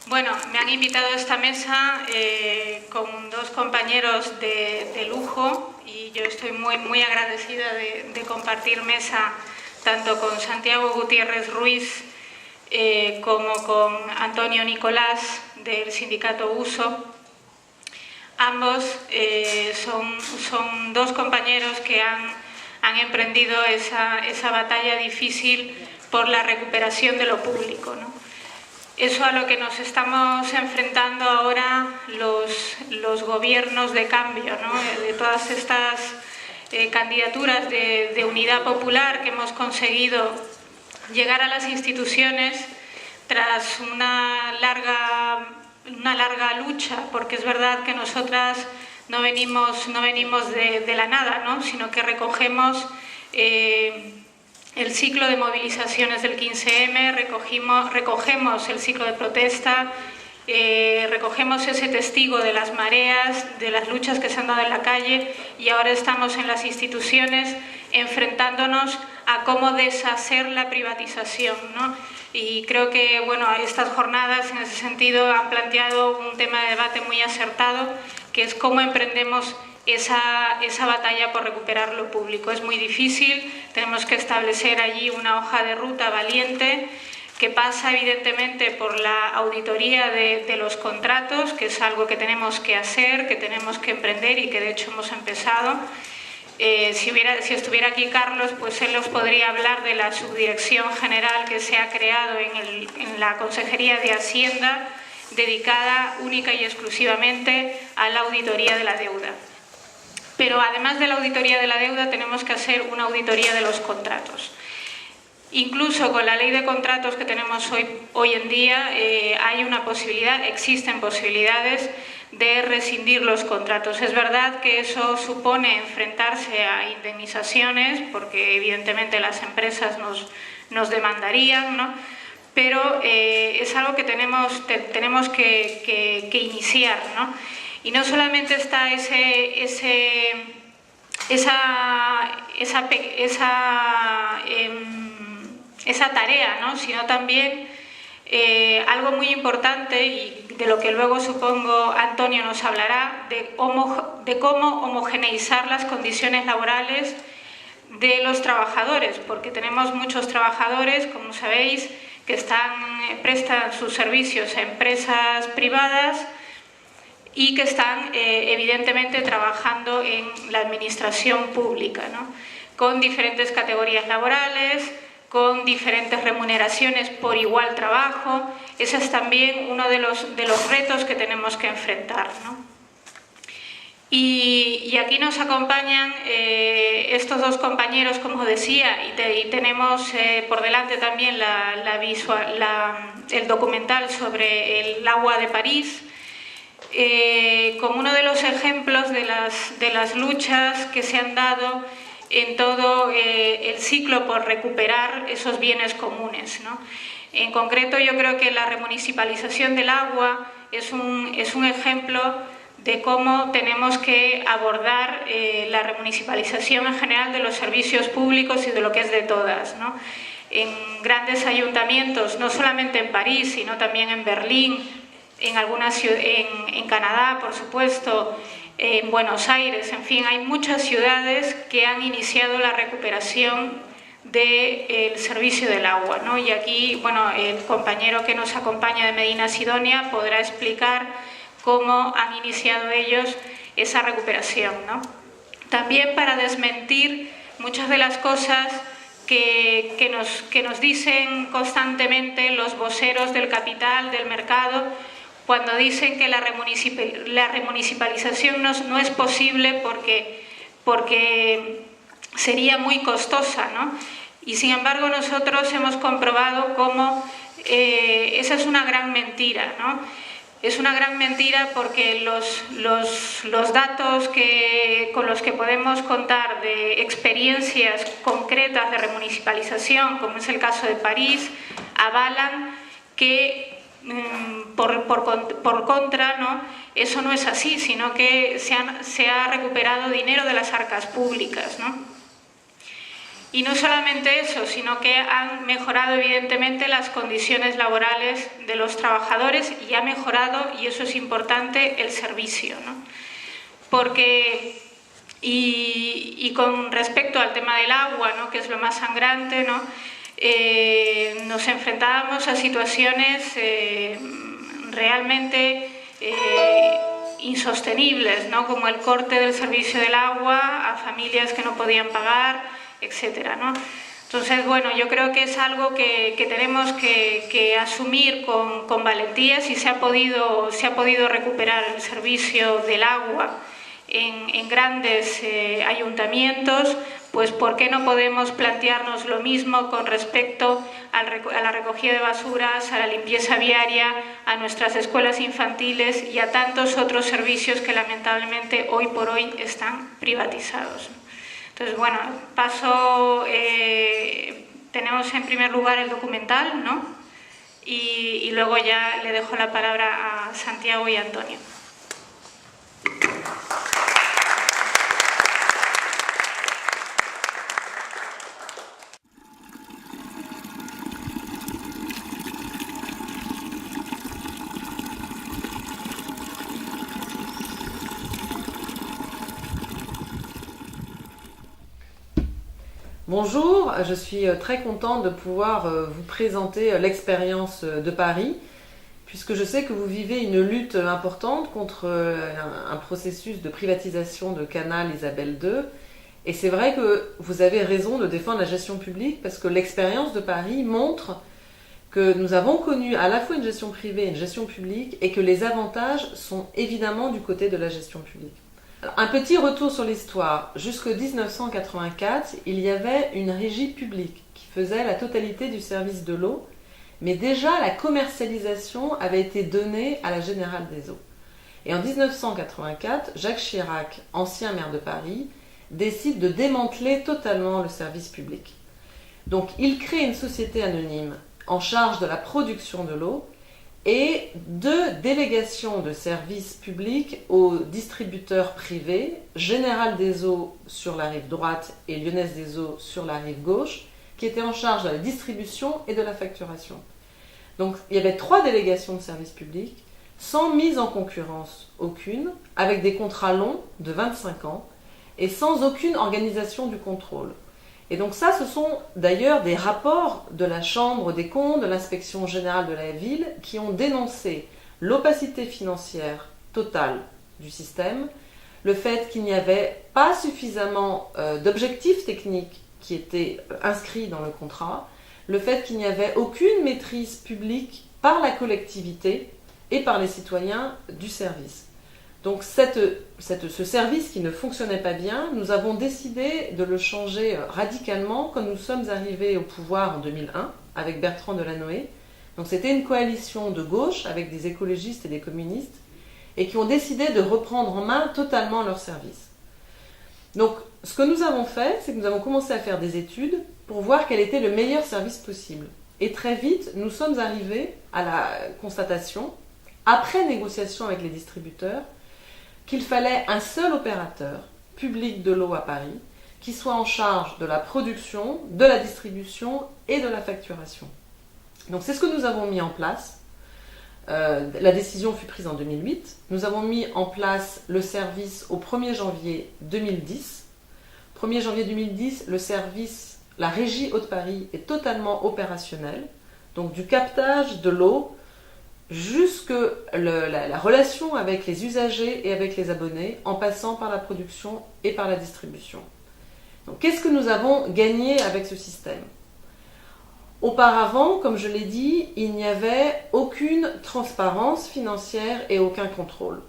Bueno, me han invitado a esta mesa con dos compañeros de lujo y yo estoy muy agradecida de compartir mesa tanto con Santiago Gutiérrez Ruiz como con Antonio Nicolás del sindicato Uso. Ambos son dos compañeros que han emprendido esa batalla difícil por la recuperación de lo público, ¿no? Eso a lo que nos estamos enfrentando ahora los gobiernos de cambio, ¿no? De todas estas candidaturas de unidad popular que hemos conseguido llegar a las instituciones tras una larga lucha, porque es verdad que nosotras no venimos de la nada, ¿no? Sino que recogemos el ciclo de movilizaciones del 15M, recogemos el ciclo de protesta, recogemos ese testigo de las mareas, de las luchas que se han dado en la calle, y ahora estamos en las instituciones enfrentándonos a cómo deshacer la privatización, ¿no? Y creo que bueno, estas jornadas en ese sentido han planteado un tema de debate muy acertado, que es cómo emprendemos esa batalla por recuperar lo público. Es muy difícil, tenemos que establecer allí una hoja de ruta valiente que pasa evidentemente por la auditoría de los contratos, que es algo que tenemos que hacer, que tenemos que emprender y que de hecho hemos empezado. Si estuviera aquí Carlos, pues él os podría hablar de la subdirección general que se ha creado en la Consejería de Hacienda, dedicada única y exclusivamente a la auditoría de la deuda. Pero además de la auditoría de la deuda tenemos que hacer una auditoría de los contratos. Incluso con la ley de contratos que tenemos hoy en día hay una posibilidad, existen posibilidades de rescindir los contratos. Es verdad que eso supone enfrentarse a indemnizaciones, porque evidentemente las empresas nos demandarían, ¿no? Pero es algo que tenemos que iniciar, ¿no? Y no solamente está esa tarea, ¿no? Sino también algo muy importante, y de lo que luego supongo Antonio nos hablará, de cómo homogeneizar las condiciones laborales de los trabajadores, porque tenemos muchos trabajadores, como sabéis, que prestan sus servicios a empresas privadas y que están evidentemente trabajando en la administración pública, ¿no? Con diferentes categorías laborales, con diferentes remuneraciones por igual trabajo. Ese es también uno de los retos que tenemos que enfrentar, ¿no? Y aquí nos acompañan estos dos compañeros, como decía, y tenemos por delante también el documental sobre el agua de París, como uno de los ejemplos de las luchas que se han dado en todo el ciclo por recuperar esos bienes comunes, ¿no? En concreto, yo creo que la remunicipalización del agua es un ejemplo de cómo tenemos que abordar la remunicipalización en general de los servicios públicos y de lo que es de todas, ¿no? En grandes ayuntamientos, no solamente en París, sino también en Berlín, en Canadá, por supuesto, en Buenos Aires, en fin, hay muchas ciudades que han iniciado la recuperación del servicio del agua, ¿no? Y aquí, bueno, el compañero que nos acompaña de Medina Sidonia podrá explicar cómo han iniciado ellos esa recuperación, ¿no? También para desmentir muchas de las cosas que nos dicen constantemente los voceros del capital, del mercado, cuando dicen que la remunicipalización no es posible porque sería muy costosa, ¿no? Y sin embargo nosotros hemos comprobado cómo esa es una gran mentira, ¿no? Es una gran mentira porque los datos con los que podemos contar de experiencias concretas de remunicipalización, como es el caso de París, avalan que por contra, ¿no? Eso no es así, sino que se ha recuperado dinero de las arcas públicas, ¿no? Y no solamente eso, sino que han mejorado evidentemente las condiciones laborales de los trabajadores y ha mejorado, y eso es importante, el servicio, ¿no? Porque, y con respecto al tema del agua, ¿no?, que es lo más sangrante, ¿no?, nos enfrentábamos a situaciones realmente insostenibles, ¿no?, como el corte del servicio del agua a familias que no podían pagar, etcétera, ¿no? Entonces, bueno, yo creo que es algo que tenemos que asumir con valentía. Si se ha podido recuperar el servicio del agua en grandes ayuntamientos, pues ¿por qué no podemos plantearnos lo mismo con respecto a la recogida de basuras, a la limpieza viaria, a nuestras escuelas infantiles y a tantos otros servicios que lamentablemente hoy por hoy están privatizados? Entonces, bueno, tenemos en primer lugar el documental, ¿no? Y luego ya le dejo la palabra a Santiago y a Antonio. Bonjour, je suis très contente de pouvoir vous présenter l'expérience de Paris, puisque je sais que vous vivez une lutte importante contre un processus de privatisation de Canal Isabelle II. Et c'est vrai que vous avez raison de défendre la gestion publique, parce que l'expérience de Paris montre que nous avons connu à la fois une gestion privée et une gestion publique, et que les avantages sont évidemment du côté de la gestion publique. Un petit retour sur l'histoire. Jusqu'en 1984, il y avait une régie publique qui faisait la totalité du service de l'eau, mais déjà la commercialisation avait été donnée à la Générale des Eaux. Et en 1984, Jacques Chirac, ancien maire de Paris, décide de démanteler totalement le service public. Donc il crée une société anonyme en charge de la production de l'eau et de délégation de services publics aux distributeurs privés, Générale des Eaux sur la rive droite et Lyonnaise des Eaux sur la rive gauche, qui étaient en charge de la distribution et de la facturation. Donc il y avait 3 délégations de services publics, sans mise en concurrence aucune, avec des contrats longs de 25 ans, et sans aucune organisation du contrôle. Et donc ça, ce sont d'ailleurs des rapports de la Chambre des comptes, de l'Inspection générale de la ville, qui ont dénoncé l'opacité financière totale du système, le fait qu'il n'y avait pas suffisamment d'objectifs techniques qui étaient inscrits dans le contrat, le fait qu'il n'y avait aucune maîtrise publique par la collectivité et par les citoyens du service. Donc ce service qui ne fonctionnait pas bien, nous avons décidé de le changer radicalement quand nous sommes arrivés au pouvoir en 2001 avec Bertrand Delanoë. Donc c'était une coalition de gauche avec des écologistes et des communistes et qui ont décidé de reprendre en main totalement leur service. Donc ce que nous avons fait, c'est que nous avons commencé à faire des études pour voir quel était le meilleur service possible. Et très vite, nous sommes arrivés à la constatation, après négociation avec les distributeurs, qu'il fallait un seul opérateur public de l'eau à Paris qui soit en charge de la production, de la distribution et de la facturation. Donc c'est ce que nous avons mis en place. La décision fut prise en 2008. Nous avons mis en place le service au 1er janvier 2010. 1er janvier 2010, le service, la régie Hauts-de-Paris est totalement opérationnelle. Donc du captage de l'eau jusque la relation avec les usagers et avec les abonnés, en passant par la production et par la distribution. Donc, qu'est-ce que nous avons gagné avec ce système ? Auparavant, comme je l'ai dit, il n'y avait aucune transparence financière et aucun contrôle.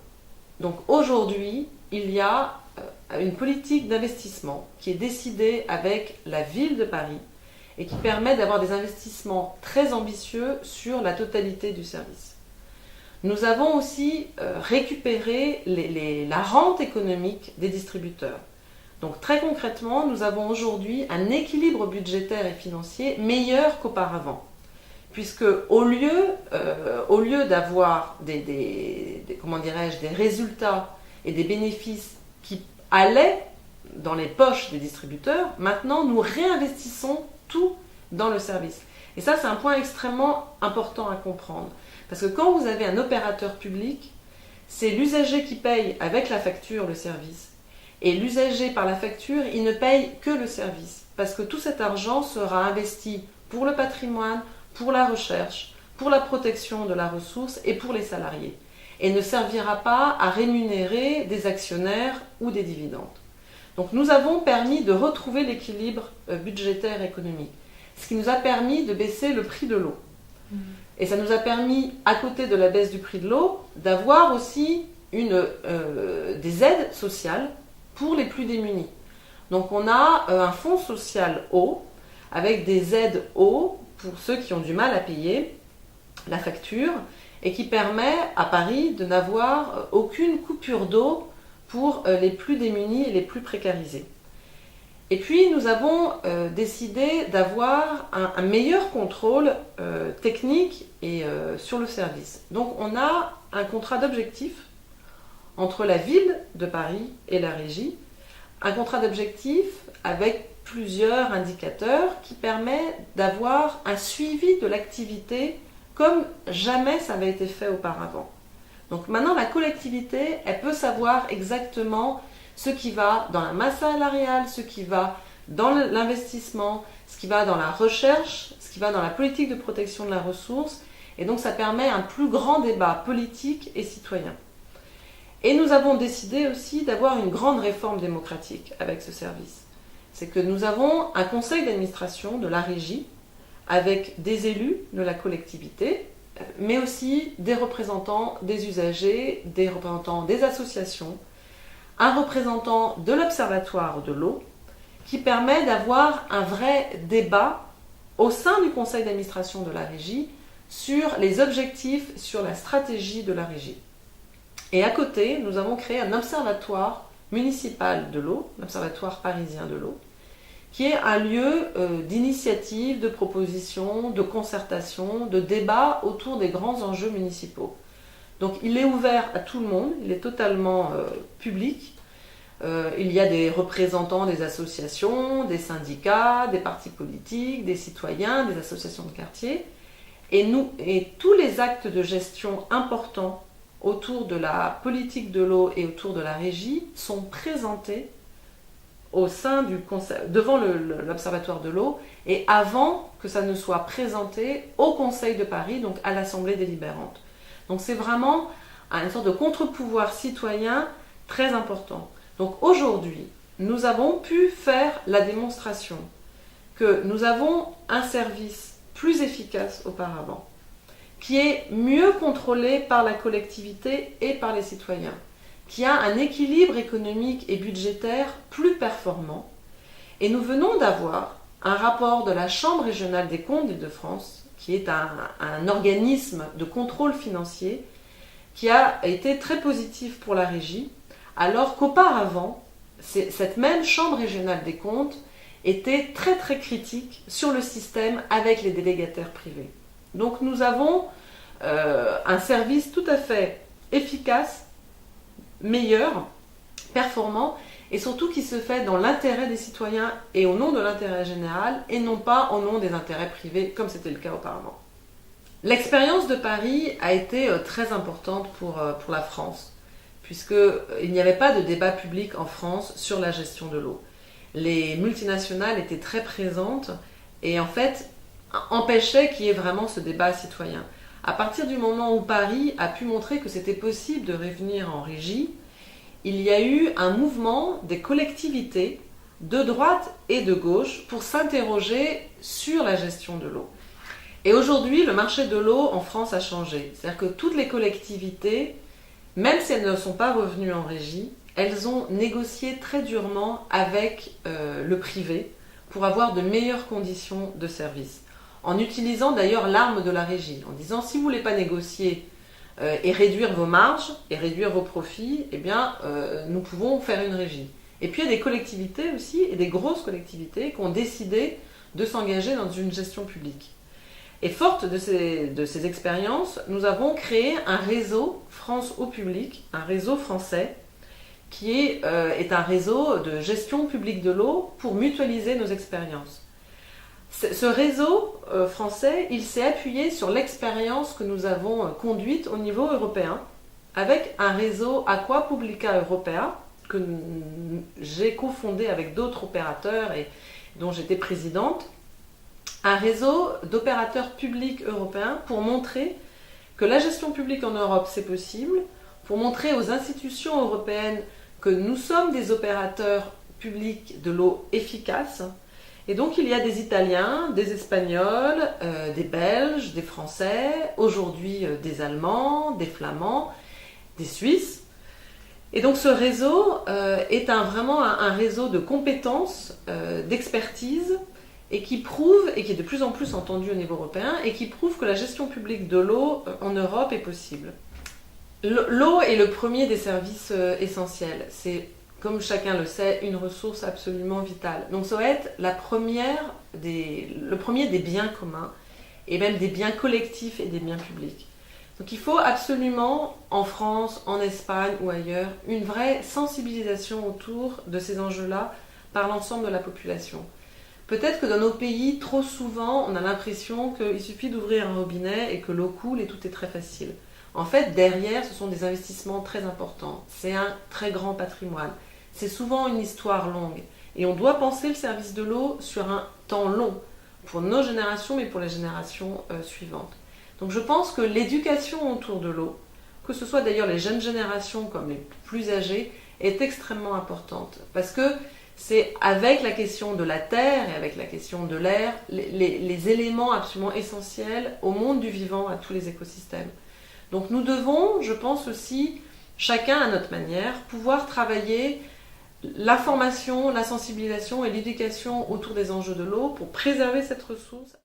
Donc aujourd'hui, il y a une politique d'investissement qui est décidée avec la ville de Paris et qui permet d'avoir des investissements très ambitieux sur la totalité du service. Nous avons aussi récupéré la rente économique des distributeurs. Donc très concrètement, nous avons aujourd'hui un équilibre budgétaire et financier meilleur qu'auparavant. Puisque au lieu d'avoir des résultats et des bénéfices qui allaient dans les poches des distributeurs. Maintenant, nous réinvestissons tout dans le service. Et ça, c'est un point extrêmement important à comprendre. Parce que quand vous avez un opérateur public, c'est l'usager qui paye avec la facture le service. Et l'usager, par la facture, il ne paye que le service. Parce que tout cet argent sera investi pour le patrimoine, pour la recherche, pour la protection de la ressource et pour les salariés. Et ne servira pas à rémunérer des actionnaires ou des dividendes. Donc nous avons permis de retrouver l'équilibre budgétaire et économique. Ce qui nous a permis de baisser le prix de l'eau. Et ça nous a permis, à côté de la baisse du prix de l'eau, d'avoir aussi des aides sociales pour les plus démunis. Donc on a un fonds social eau, avec des aides eau pour ceux qui ont du mal à payer la facture, et qui permet à Paris de n'avoir aucune coupure d'eau pour les plus démunis et les plus précarisés. Et puis nous avons décidé d'avoir un meilleur contrôle technique et sur le service. Donc on a un contrat d'objectif entre la ville de Paris et la régie, un contrat d'objectif avec plusieurs indicateurs qui permet d'avoir un suivi de l'activité comme jamais ça avait été fait auparavant. Donc maintenant la collectivité, elle peut savoir exactement ce qui va dans la masse salariale, ce qui va dans l'investissement, ce qui va dans la recherche, ce qui va dans la politique de protection de la ressource. Et donc ça permet un plus grand débat politique et citoyen. Et nous avons décidé aussi d'avoir une grande réforme démocratique avec ce service. C'est que nous avons un conseil d'administration de la régie avec des élus de la collectivité, mais aussi des représentants des usagers, des représentants des associations, un représentant de l'Observatoire de l'eau, qui permet d'avoir un vrai débat au sein du conseil d'administration de la régie sur les objectifs, sur la stratégie de la régie. Et à côté, nous avons créé un observatoire municipal de l'eau, l'Observatoire parisien de l'eau, qui est un lieu d'initiative, de proposition, de concertation, de débat autour des grands enjeux municipaux. Donc il est ouvert à tout le monde, il est totalement public. Il y a des représentants des associations, des syndicats, des partis politiques, des citoyens, des associations de quartier. Et tous les actes de gestion importants autour de la politique de l'eau et autour de la régie sont présentés au sein du conseil, devant l'Observatoire de l'eau et avant que ça ne soit présenté au Conseil de Paris, donc à l'Assemblée délibérante. Donc c'est vraiment une sorte de contre-pouvoir citoyen très important. Donc aujourd'hui, nous avons pu faire la démonstration que nous avons un service plus efficace auparavant, qui est mieux contrôlé par la collectivité et par les citoyens, qui a un équilibre économique et budgétaire plus performant. Et nous venons d'avoir un rapport de la Chambre régionale des comptes d'Île-de-France, qui est un organisme de contrôle financier, qui a été très positif pour la régie, alors qu'auparavant, cette même Chambre régionale des comptes était très très critique sur le système avec les délégataires privés. Donc nous avons un service tout à fait efficace, meilleur, performant, et surtout qui se fait dans l'intérêt des citoyens et au nom de l'intérêt général, et non pas au nom des intérêts privés, comme c'était le cas auparavant. L'expérience de Paris a été très importante pour la France, puisqu'il n'y avait pas de débat public en France sur la gestion de l'eau. Les multinationales étaient très présentes et en fait empêchaient qu'il y ait vraiment ce débat citoyen. À partir du moment où Paris a pu montrer que c'était possible de revenir en régie, il y a eu un mouvement des collectivités de droite et de gauche pour s'interroger sur la gestion de l'eau. Et aujourd'hui, le marché de l'eau en France a changé. C'est-à-dire que toutes les collectivités, même si elles ne sont pas revenues en régie, elles ont négocié très durement avec le privé pour avoir de meilleures conditions de service. En utilisant d'ailleurs l'arme de la régie, en disant si vous ne voulez pas négocier et réduire vos marges et réduire vos profits, eh bien nous pouvons faire une régie. Et puis il y a des collectivités aussi, et des grosses collectivités qui ont décidé de s'engager dans une gestion publique. Et forte de ces expériences, nous avons créé un réseau France Eau Publique, un réseau français, qui est un réseau de gestion publique de l'eau pour mutualiser nos expériences. Ce réseau français, il s'est appuyé sur l'expérience que nous avons conduite au niveau européen avec un réseau Aqua Publica Europea que j'ai cofondé avec d'autres opérateurs et dont j'étais présidente, un réseau d'opérateurs publics européens pour montrer que la gestion publique en Europe c'est possible, pour montrer aux institutions européennes que nous sommes des opérateurs publics de l'eau efficaces. Et donc il y a des Italiens, des Espagnols, des Belges, des Français, aujourd'hui des Allemands, des Flamands, des Suisses. Et donc ce réseau est vraiment un réseau de compétences, d'expertise, et qui prouve, et qui est de plus en plus entendu au niveau européen, et qui prouve que la gestion publique de l'eau en Europe est possible. L'eau est le premier des services essentiels. C'est, comme chacun le sait, une ressource absolument vitale. Donc ça va être le premier des biens communs, et même des biens collectifs et des biens publics. Donc il faut absolument, en France, en Espagne ou ailleurs, une vraie sensibilisation autour de ces enjeux-là par l'ensemble de la population. Peut-être que dans nos pays, trop souvent, on a l'impression qu'il suffit d'ouvrir un robinet et que l'eau coule et tout est très facile. En fait, derrière, ce sont des investissements très importants. C'est un très grand patrimoine. C'est souvent une histoire longue. Et on doit penser le service de l'eau sur un temps long, pour nos générations, mais pour les générations suivantes. Donc je pense que l'éducation autour de l'eau, que ce soit d'ailleurs les jeunes générations comme les plus âgées, est extrêmement importante. Parce que c'est avec la question de la terre et avec la question de l'air, les éléments absolument essentiels au monde du vivant, à tous les écosystèmes. Donc nous devons, je pense aussi, chacun à notre manière, pouvoir travailler la formation, la sensibilisation et l'éducation autour des enjeux de l'eau pour préserver cette ressource.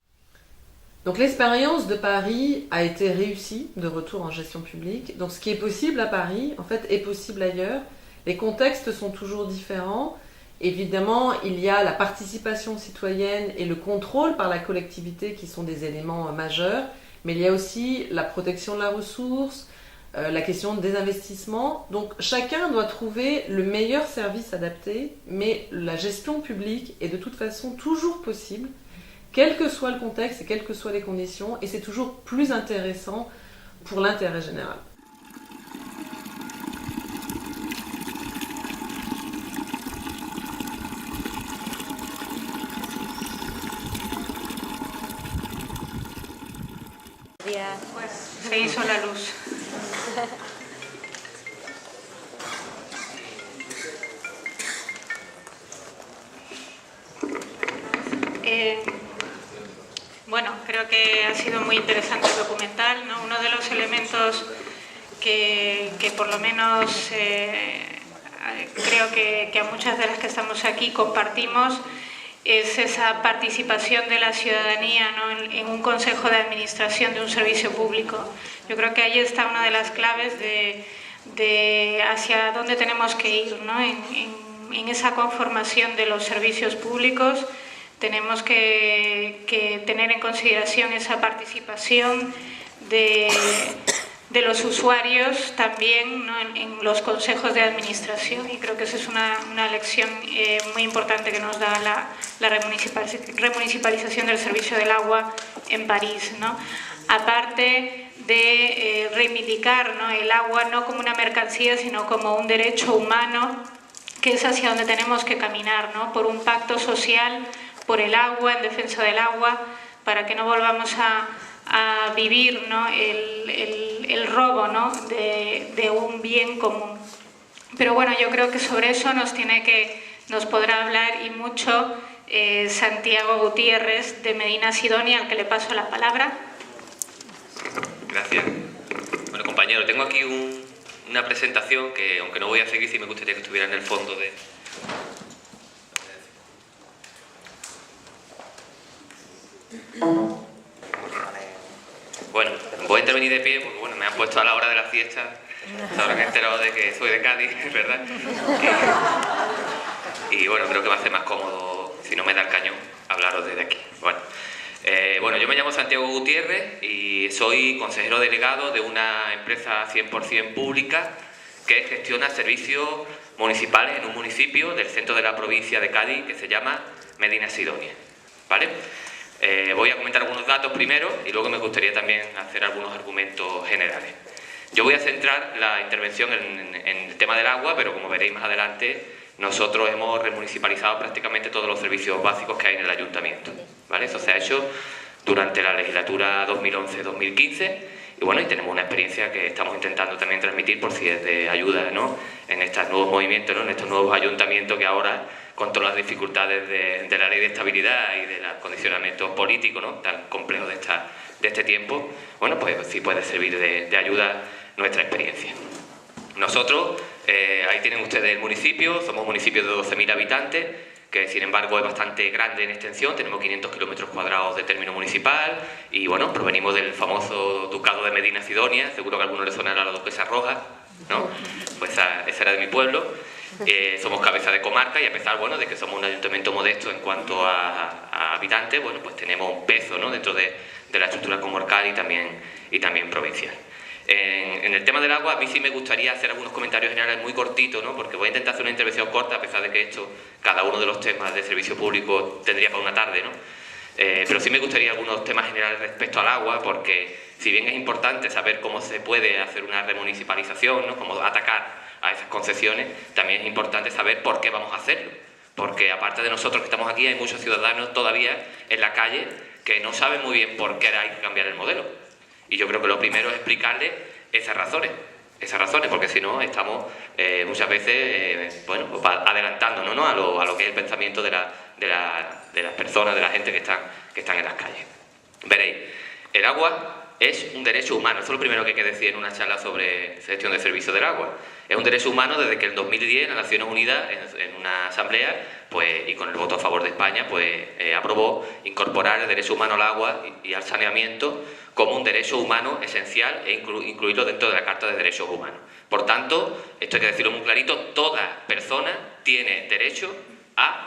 Donc l'expérience de Paris a été réussie de retour en gestion publique. Donc ce qui est possible à Paris, en fait, est possible ailleurs. Les contextes sont toujours différents. Évidemment, il y a la participation citoyenne et le contrôle par la collectivité qui sont des éléments majeurs, mais il y a aussi la protection de la ressource, la question des investissements. Donc chacun doit trouver le meilleur service adapté, mais la gestion publique est de toute façon toujours possible, quel que soit le contexte et quelles que soient les conditions, et c'est toujours plus intéressant pour l'intérêt général. Pues se hizo la luz. Bueno, creo que ha sido muy interesante el documental, ¿no? Uno de los elementos que por lo menos creo que a muchas de las que estamos aquí compartimos es esa participación de la ciudadanía, ¿no? en un consejo de administración de un servicio público. Yo creo que ahí está una de las claves de hacia dónde tenemos que ir, ¿no? En esa conformación de los servicios públicos tenemos que tener en consideración esa participación de los usuarios también, ¿no? en los consejos de administración, y creo que esa es una lección muy importante que nos da la remunicipalización del servicio del agua en París, ¿no? Aparte de reivindicar, ¿no? el agua no como una mercancía, sino como un derecho humano, que es hacia donde tenemos que caminar, ¿no? Por un pacto social, por el agua, en defensa del agua, para que no volvamos a vivir, ¿no? el robo, ¿no? de un bien común. Pero bueno, yo creo que sobre eso nos podrá hablar y mucho Santiago Gutiérrez de Medina Sidonia, al que le paso la palabra. Gracias. Bueno, compañero, tengo aquí una presentación que, aunque no voy a seguir, sí me gustaría que estuviera en el fondo de... Bueno, voy a intervenir de pie porque bueno, me han puesto a la hora de la siesta. Ahora que he enterado de que soy de Cádiz, ¿verdad? Y bueno, creo que va a ser más cómodo, si no me da el cañón, hablaros desde aquí. Bueno, yo me llamo Santiago Gutiérrez y soy consejero delegado de una empresa 100% pública que gestiona servicios municipales en un municipio del centro de la provincia de Cádiz que se llama Medinasidonia, ¿vale? Voy a comentar algunos datos primero y luego me gustaría también hacer algunos argumentos generales. Yo voy a centrar la intervención en el tema del agua, pero como veréis más adelante, nosotros hemos remunicipalizado prácticamente todos los servicios básicos que hay en el ayuntamiento, ¿vale? Eso se ha hecho durante la legislatura 2011-2015 y bueno, y tenemos una experiencia que estamos intentando también transmitir por si es de ayuda, ¿no?, en estos nuevos movimientos, ¿no?, en estos nuevos ayuntamientos que ahora, con todas las dificultades de la ley de estabilidad y de los condicionamientos políticos, ¿no?, tan complejos de este tiempo, bueno, pues sí puede servir de ayuda nuestra experiencia. Nosotros, ahí tienen ustedes el municipio, somos un municipio de 12.000 habitantes, que sin embargo es bastante grande en extensión, tenemos 500 kilómetros cuadrados de término municipal y bueno, provenimos del famoso ducado de Medinasidonia, seguro que a alguno le sonará las Duquesas Rojas, ¿no? Pues esa era de mi pueblo. Somos cabeza de comarca y a pesar, bueno, de que somos un ayuntamiento modesto en cuanto a habitantes, bueno, pues tenemos un peso, ¿no?, dentro de la estructura comarcal y también provincial. En el tema del agua, a mí sí me gustaría hacer algunos comentarios generales muy cortitos, ¿no?, porque voy a intentar hacer una intervención corta, a pesar de que esto, cada uno de los temas de servicio público tendría para una tarde, ¿no? Pero sí me gustaría algunos temas generales respecto al agua, porque si bien es importante saber cómo se puede hacer una remunicipalización, ¿no?, cómo atacar a esas concesiones, también es importante saber por qué vamos a hacerlo. Porque aparte de nosotros que estamos aquí, hay muchos ciudadanos todavía en la calle que no saben muy bien por qué hay que cambiar el modelo. Y yo creo que lo primero es explicarles esas razones, porque si no estamos muchas veces bueno, adelantándonos, ¿no?, a lo que es el pensamiento de las personas, de la gente que están en las calles. Veréis, el agua es un derecho humano, eso es lo primero que hay que decir en una charla sobre gestión de servicios del agua. Es un derecho humano desde que en 2010 las Naciones Unidas, en una asamblea, pues, y con el voto a favor de España, pues aprobó incorporar el derecho humano al agua y al saneamiento como un derecho humano esencial e incluirlo dentro de la Carta de Derechos Humanos. Por tanto, esto hay que decirlo muy clarito, toda persona tiene derecho a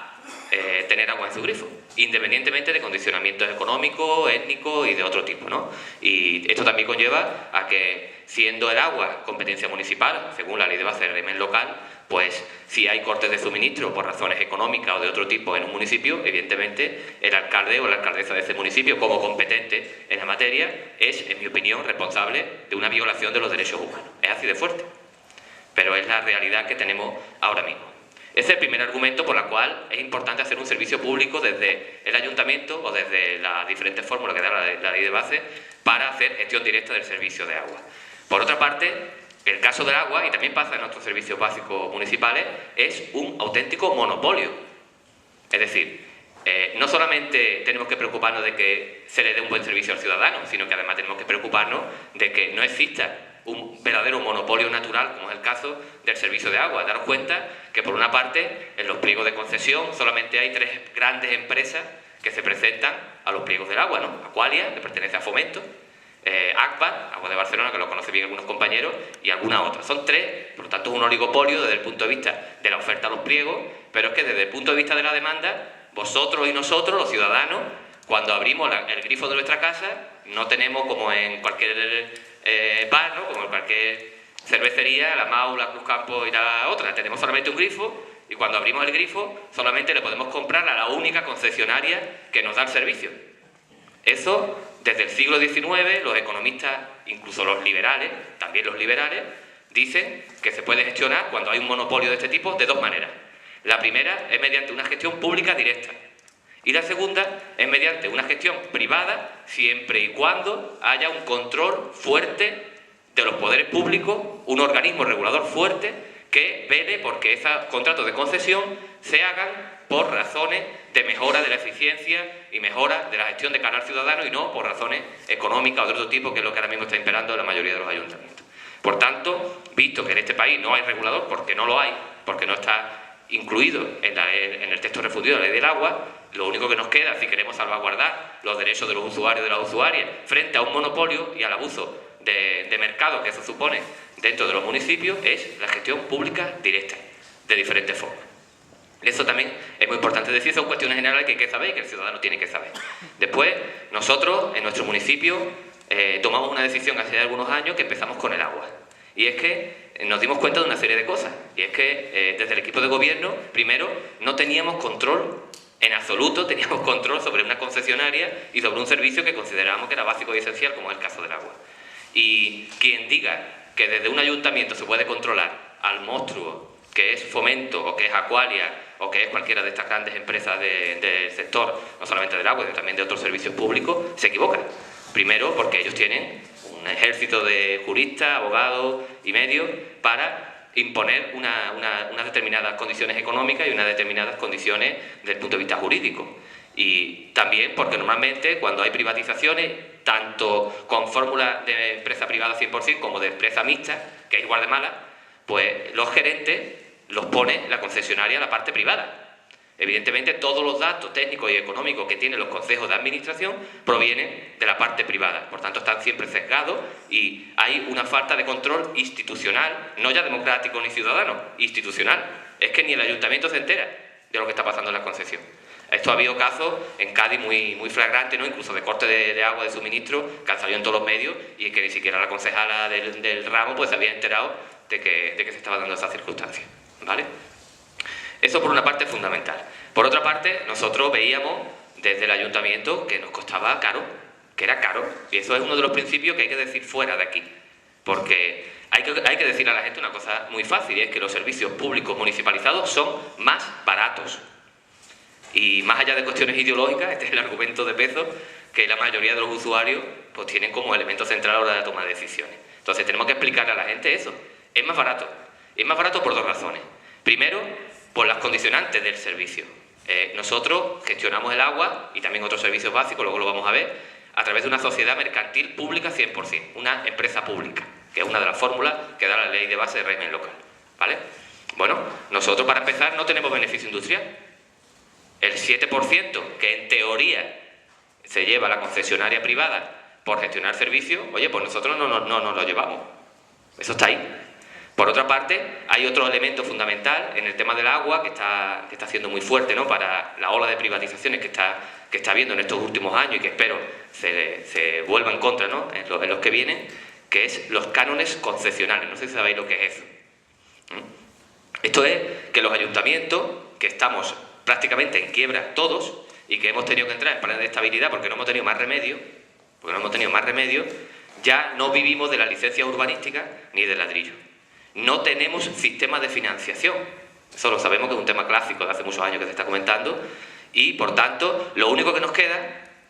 tener agua en su grifo, independientemente de condicionamientos económicos, étnicos y de otro tipo, ¿no? Y esto también conlleva a que, siendo el agua competencia municipal, según la ley de base del régimen local, pues si hay cortes de suministro por razones económicas o de otro tipo en un municipio, evidentemente el alcalde o la alcaldesa de ese municipio, como competente en la materia, es, en mi opinión, responsable de una violación de los derechos humanos. Es así de fuerte, pero es la realidad que tenemos ahora mismo. Ese es el primer argumento por el cual es importante hacer un servicio público desde el ayuntamiento o desde las diferentes fórmulas que da la ley de base para hacer gestión directa del servicio de agua. Por otra parte, el caso del agua, y también pasa en nuestros servicios básicos municipales, es un auténtico monopolio. Es decir, no solamente tenemos que preocuparnos de que se le dé un buen servicio al ciudadano, sino que además tenemos que preocuparnos de que no exista un verdadero monopolio natural, como es el caso del servicio de agua. Daros cuenta que, por una parte, en los pliegos de concesión solamente hay 3 grandes empresas que se presentan a los pliegos del agua, ¿no? Aqualia, que pertenece a Fomento, ACPA, Agua de Barcelona, que lo conocen bien algunos compañeros, y alguna otra. Son 3, por lo tanto es un oligopolio desde el punto de vista de la oferta a los pliegos, pero es que desde el punto de vista de la demanda, vosotros y nosotros, los ciudadanos, cuando abrimos el grifo de nuestra casa, no tenemos como en cualquier bar, ¿no?, como en cualquier cervecería, la Mau, la Cruz Campo y la otra, tenemos solamente un grifo y cuando abrimos el grifo solamente le podemos comprar a la única concesionaria que nos da el servicio. Eso, desde el siglo XIX, los economistas, incluso los liberales, también los liberales, dicen que se puede gestionar cuando hay un monopolio de este tipo de 2 maneras. La primera es mediante una gestión pública directa y la segunda es mediante una gestión privada, siempre y cuando haya un control fuerte de los poderes públicos, un organismo regulador fuerte que vele porque esos contratos de concesión se hagan por razones de mejora de la eficiencia y mejora de la gestión de cara al ciudadano y no por razones económicas o de otro tipo, que es lo que ahora mismo está imperando en la mayoría de los ayuntamientos. Por tanto, visto que en este país no hay regulador, porque no lo hay, porque no está incluido en el texto refundido de la ley del agua, lo único que nos queda, si queremos salvaguardar los derechos de los usuarios y de las usuarias frente a un monopolio y al abuso de mercado que eso supone dentro de los municipios, es la gestión pública directa, de diferentes formas. Eso también es muy importante decir, son cuestiones generales que hay que saber y que el ciudadano tiene que saber. Después, nosotros, en nuestro municipio, tomamos una decisión hace algunos años que empezamos con el agua. Y es que nos dimos cuenta de una serie de cosas. Y es que desde el equipo de gobierno, primero, no teníamos control, en absoluto teníamos control sobre una concesionaria y sobre un servicio que considerábamos que era básico y esencial, como es el caso del agua. Y quien diga que desde un ayuntamiento se puede controlar al monstruo que es Fomento o que es Aqualia o que es cualquiera de estas grandes empresas del sector, no solamente del agua, sino también de otros servicios públicos, se equivoca. Primero, porque ellos tienen un ejército de juristas, abogados y medios para imponer unas determinadas condiciones económicas y unas determinadas condiciones desde el punto de vista jurídico. Y también porque normalmente cuando hay privatizaciones, tanto con fórmula de empresa privada 100% como de empresa mixta, que es igual de mala, pues los gerentes los pone la concesionaria a la parte privada. Evidentemente todos los datos técnicos y económicos que tienen los consejos de administración provienen de la parte privada, por tanto están siempre sesgados y hay una falta de control institucional, no ya democrático ni ciudadano, institucional. Es que ni el ayuntamiento se entera de lo que está pasando en la concesión. Esto ha habido casos en Cádiz muy flagrantes, ¿no? Incluso de corte de agua, de suministro, que han salido en todos los medios y que ni siquiera la concejala del ramo pues se había enterado de que se estaba dando esa circunstancia, ¿vale? Eso por una parte es fundamental. Por otra parte, nosotros veíamos desde el ayuntamiento que nos costaba caro, que era caro, y eso es uno de los principios que hay que decir fuera de aquí, porque hay que decir a la gente una cosa muy fácil, y es que los servicios públicos municipalizados son más baratos. Y más allá de cuestiones ideológicas, este es el argumento de peso que la mayoría de los usuarios pues tienen como elemento central a la hora de tomar decisiones. Entonces tenemos que explicarle a la gente eso. Es más barato. Es más barato por dos razones. Primero, por las condicionantes del servicio. Nosotros gestionamos el agua y también otros servicios básicos, luego lo vamos a ver, a través de una sociedad mercantil pública 100%, una empresa pública, que es una de las fórmulas que da la ley de base de régimen local, ¿vale? Bueno, nosotros para empezar no tenemos beneficio industrial. El 7% que en teoría se lleva la concesionaria privada por gestionar servicios, oye, pues nosotros no nos lo llevamos. Eso está ahí. Por otra parte, hay otro elemento fundamental en el tema del agua que está siendo muy fuerte, ¿no? Para la ola de privatizaciones que está habiendo en estos últimos años y que espero se vuelva en contra, ¿no? en los que vienen, que es los cánones concesionales. No sé si sabéis lo que es eso. Esto es que los ayuntamientos, que estamos prácticamente en quiebra todos y que hemos tenido que entrar en planes de estabilidad porque no hemos tenido más remedio, ya no vivimos de la licencia urbanística ni del ladrillo. No tenemos sistema de financiación. Eso lo sabemos que es un tema clásico de hace muchos años que se está comentando y, por tanto, lo único que nos queda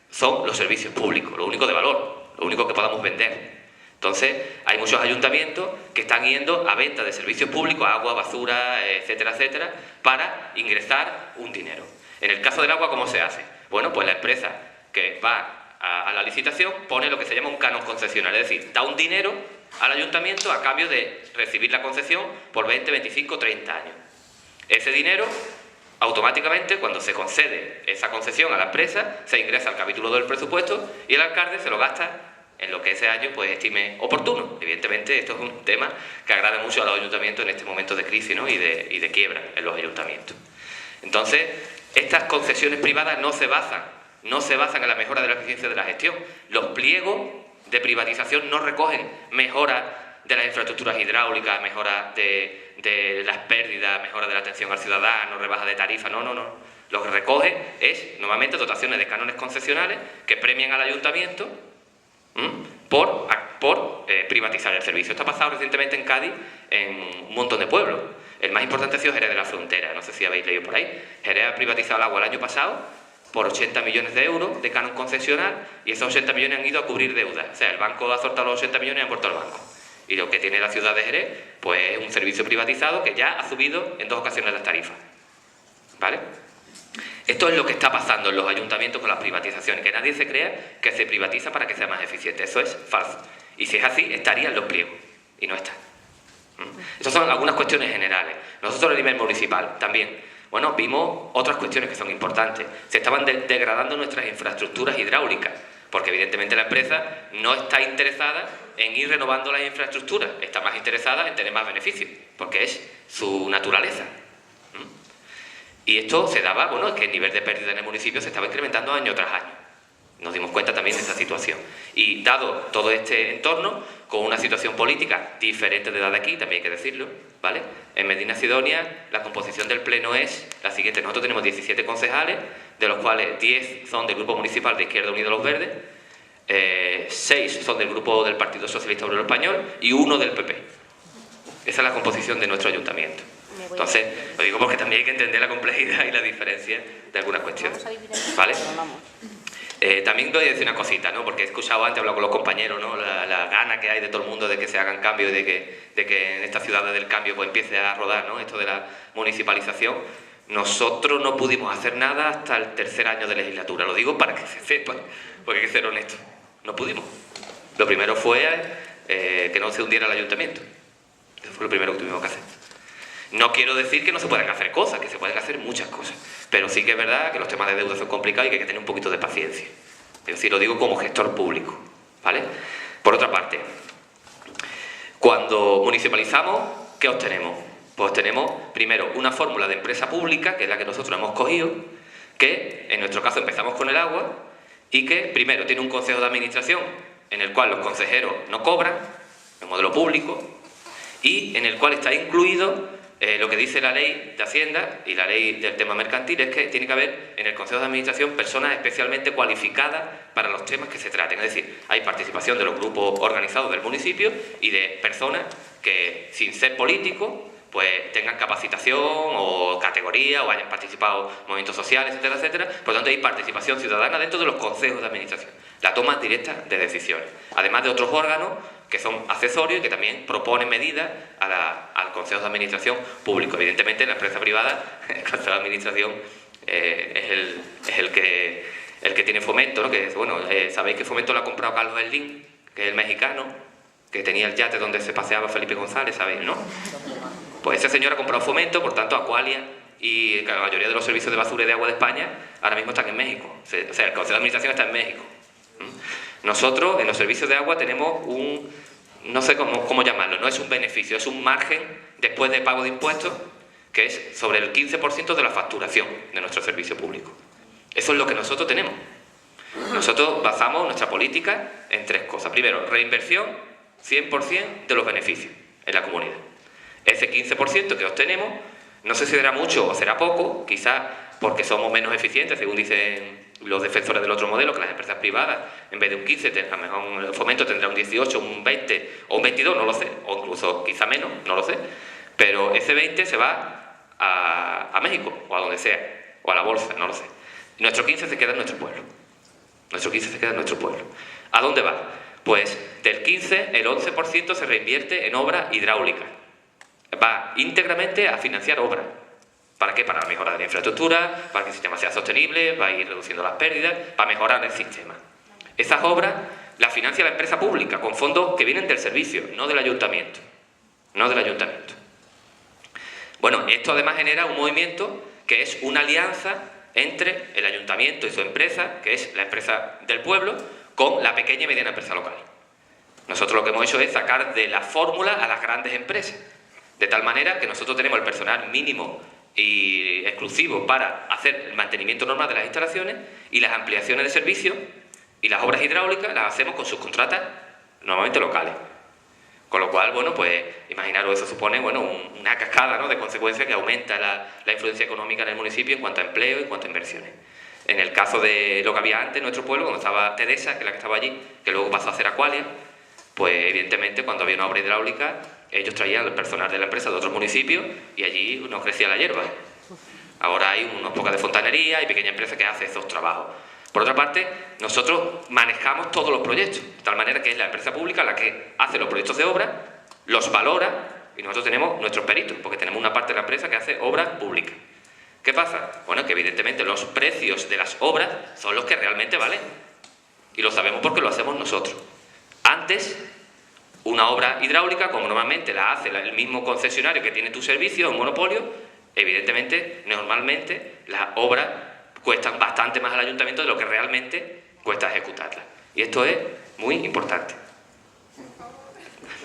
son los servicios públicos, lo único de valor, lo único que podamos vender. Entonces, hay muchos ayuntamientos que están yendo a venta de servicios públicos, agua, basura, etcétera, etcétera, para ingresar un dinero. En el caso del agua, ¿cómo se hace? Bueno, pues la empresa que va a la licitación pone lo que se llama un canon concesional, es decir, da un dinero al ayuntamiento a cambio de recibir la concesión por 20, 25, 30 años. Ese dinero, automáticamente, cuando se concede esa concesión a la empresa, se ingresa al capítulo del presupuesto y el alcalde se lo gasta en lo que ese año pues estime oportuno. Evidentemente, esto es un tema que agrada mucho a los ayuntamientos en este momento de crisis, ¿no? y de quiebra en los ayuntamientos. Entonces, estas concesiones privadas no se basan en la mejora de la eficiencia de la gestión. Los pliegos de privatización no recogen mejora de las infraestructuras hidráulicas, mejora de las pérdidas, mejora de la atención al ciudadano, rebaja de tarifa, no. Lo que recoge es normalmente dotaciones de cánones concesionales que premian al ayuntamiento por privatizar el servicio. Esto ha pasado recientemente en Cádiz en un montón de pueblos. El más importante ha sido Jerez de la Frontera, no sé si habéis leído por ahí. Jerez ha privatizado el agua el año pasado por 80 millones de euros de canon concesional y esos 80 millones han ido a cubrir deudas. O sea, el banco ha soltado los 80 millones y han puesto al banco. Y lo que tiene la ciudad de Jerez, pues es un servicio privatizado que ya ha subido en 2 ocasiones las tarifas. ¿Vale? Esto es lo que está pasando en los ayuntamientos con las privatizaciones, que nadie se crea que se privatiza para que sea más eficiente. Eso es falso. Y si es así, estarían los pliegos. Y no están. Estas son algunas cuestiones generales. Nosotros a nivel municipal también. Bueno, vimos otras cuestiones que son importantes. Se estaban degradando nuestras infraestructuras hidráulicas, porque evidentemente la empresa no está interesada en ir renovando las infraestructuras, está más interesada en tener más beneficios, porque es su naturaleza. Y esto se daba, bueno, es que el nivel de pérdida en el municipio se estaba incrementando año tras año. Nos dimos cuenta también de esta situación. Y dado todo este entorno, con una situación política diferente de la de aquí, también hay que decirlo, ¿vale? En Medina Sidonia la composición del pleno es la siguiente. Nosotros tenemos 17 concejales, de los cuales 10 son del Grupo Municipal de Izquierda Unida Los Verdes, 6 son del Grupo del Partido Socialista Obrero Español y 1 del PP. Esa es la composición de nuestro ayuntamiento. Entonces, lo digo porque también hay que entender la complejidad y la diferencia de algunas cuestiones, ¿vale? También voy a decir una cosita, ¿no? Porque he escuchado antes, he hablado con los compañeros, ¿no? La gana que hay de todo el mundo de que se hagan cambios y de que en estas ciudades del cambio pues empiece a rodar, ¿no? Esto de la municipalización. Nosotros no pudimos hacer nada hasta el tercer año de legislatura. Lo digo para que se sepa, porque hay que ser honestos. No pudimos. Lo primero fue que no se hundiera el ayuntamiento. Eso fue lo primero que tuvimos que hacer. No quiero decir que no se puedan hacer cosas, que se pueden hacer muchas cosas, pero sí que es verdad que los temas de deuda son complicados y que hay que tener un poquito de paciencia. Es decir, lo digo como gestor público, ¿vale? Por otra parte, cuando municipalizamos, ¿qué obtenemos? Pues obtenemos, primero, una fórmula de empresa pública, que es la que nosotros hemos cogido, que en nuestro caso empezamos con el agua, y que, primero, tiene un consejo de administración en el cual los consejeros no cobran, en modelo público, y en el cual está incluido lo que dice la ley de Hacienda y la ley del tema mercantil, es que tiene que haber en el Consejo de Administración personas especialmente cualificadas para los temas que se traten. Es decir, hay participación de los grupos organizados del municipio y de personas que, sin ser políticos, pues tengan capacitación o categoría o hayan participado en movimientos sociales, etcétera, etcétera. Por lo tanto, hay participación ciudadana dentro de los consejos de administración, la toma directa de decisiones, además de otros órganos que son accesorios y que también proponen medidas al Consejo de Administración público. Evidentemente, en la empresa privada, el Consejo de Administración es el que tiene Fomento, ¿no? Que, bueno, sabéis que Fomento lo ha comprado Carlos Slim, que es el mexicano, que tenía el yate donde se paseaba Felipe González, ¿sabéis, no? Pues ese señor ha comprado Fomento, por tanto, Aqualia y la mayoría de los servicios de basura y de agua de España ahora mismo están en México. O sea, el Consejo de Administración está en México. Nosotros, en los servicios de agua, tenemos no sé cómo llamarlo, no es un beneficio, es un margen después de pago de impuestos que es sobre el 15% de la facturación de nuestro servicio público. Eso es lo que nosotros tenemos. Nosotros basamos nuestra política en 3 cosas. Primero, reinversión 100% de los beneficios en la comunidad. Ese 15% que obtenemos, no sé si será mucho o será poco, quizás porque somos menos eficientes, según dicen los defensores del otro modelo, que las empresas privadas, en vez de un 15, a lo mejor el Fomento tendrá un 18, un 20 o un 22, no lo sé, o incluso quizá menos, no lo sé, pero ese 20 se va a México, o a donde sea, o a la bolsa, no lo sé. Nuestro 15 se queda en nuestro pueblo. Nuestro 15 se queda en nuestro pueblo. ¿A dónde va? Pues del 15, el 11% se reinvierte en obra hidráulica. Va íntegramente a financiar obras. ¿Para qué? Para la mejora de la infraestructura, para que el sistema sea sostenible, va a ir reduciendo las pérdidas, para mejorar el sistema. Esas obras las financia la empresa pública con fondos que vienen del servicio, no del ayuntamiento. No del ayuntamiento. Bueno, esto además genera un movimiento que es una alianza entre el ayuntamiento y su empresa, que es la empresa del pueblo, con la pequeña y mediana empresa local. Nosotros lo que hemos hecho es sacar de la fórmula a las grandes empresas, de tal manera que nosotros tenemos el personal mínimo y exclusivo para hacer el mantenimiento normal de las instalaciones, y las ampliaciones de servicios y las obras hidráulicas las hacemos con subcontratas normalmente locales. Con lo cual, bueno, pues imaginaros, eso supone, bueno, una cascada, ¿no?, de consecuencias que aumenta la influencia económica en el municipio en cuanto a empleo y en cuanto a inversiones. En el caso de lo que había antes en nuestro pueblo, cuando estaba Tedesa, que es la que estaba allí, que luego pasó a ser Aqualia, pues evidentemente cuando había una obra hidráulica, ellos traían el personal de la empresa de otros municipios y allí no crecía la hierba. Ahora hay unos pocas de fontanería y pequeña empresa que hace esos trabajos. Por otra parte, nosotros manejamos todos los proyectos, de tal manera que es la empresa pública la que hace los proyectos de obra, los valora, y nosotros tenemos nuestros peritos, porque tenemos una parte de la empresa que hace obras públicas. ¿Qué pasa? Bueno, que evidentemente los precios de las obras son los que realmente valen. Y lo sabemos porque lo hacemos nosotros. Antes, una obra hidráulica, como normalmente la hace el mismo concesionario que tiene tu servicio, un monopolio, evidentemente, normalmente, las obras cuestan bastante más al ayuntamiento de lo que realmente cuesta ejecutarlas. Y esto es muy importante.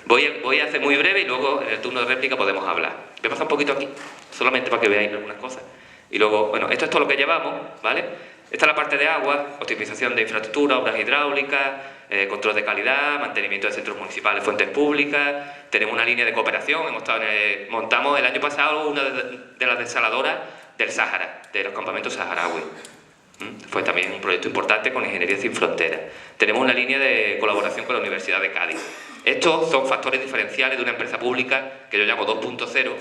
Voy a hacer muy breve y luego en el turno de réplica podemos hablar. Voy a pasar un poquito aquí, solamente para que veáis algunas cosas. Y luego, bueno, esto es todo lo que llevamos, ¿vale? Esta es la parte de agua, optimización de infraestructura, obras hidráulicas, control de calidad, mantenimiento de centros municipales, fuentes públicas. Tenemos una línea de cooperación, montamos el año pasado una de las desaladoras del Sáhara, de los campamentos saharauis. Fue también un proyecto importante con Ingeniería Sin Fronteras. Tenemos una línea de colaboración con la Universidad de Cádiz. Estos son factores diferenciales de una empresa pública que yo llamo 2.0,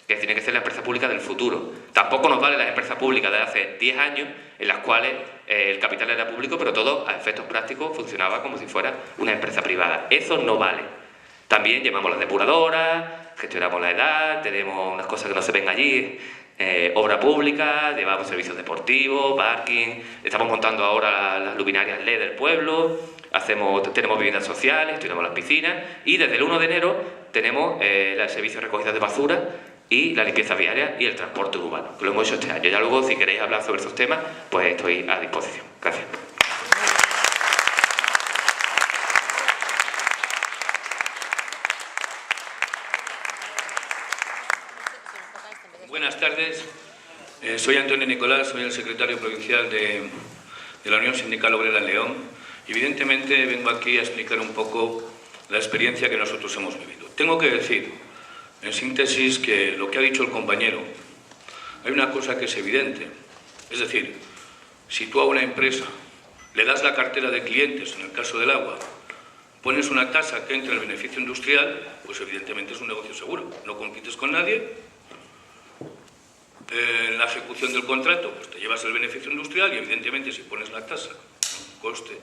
que tiene que ser la empresa pública del futuro. Tampoco nos valen las empresas públicas de hace 10 años, en las cuales el capital era público, pero todo, a efectos prácticos, funcionaba como si fuera una empresa privada. Eso no vale. También llevamos las depuradoras, gestionamos la edad, tenemos unas cosas que no se ven allí, obra pública, llevamos servicios deportivos, parking, estamos montando ahora las luminarias LED del pueblo, tenemos viviendas sociales, tenemos las piscinas y desde el 1 de enero tenemos el servicio de recogida de basura y la limpieza viaria y el transporte urbano, que lo hemos hecho este año. Ya luego, si queréis hablar sobre esos temas, pues estoy a disposición. Gracias. Buenas tardes. Soy Antonio Nicolás, soy el secretario provincial de la Unión Sindical Obrera en León. Y evidentemente vengo aquí a explicar un poco la experiencia que nosotros hemos vivido. Tengo que decir, en síntesis, que lo que ha dicho el compañero, hay una cosa que es evidente. Es decir, si tú a una empresa le das la cartera de clientes, en el caso del agua, pones una tasa que entre el beneficio industrial, pues evidentemente es un negocio seguro. No compites con nadie. En la ejecución del contrato, pues te llevas el beneficio industrial y evidentemente si pones la tasa, coste,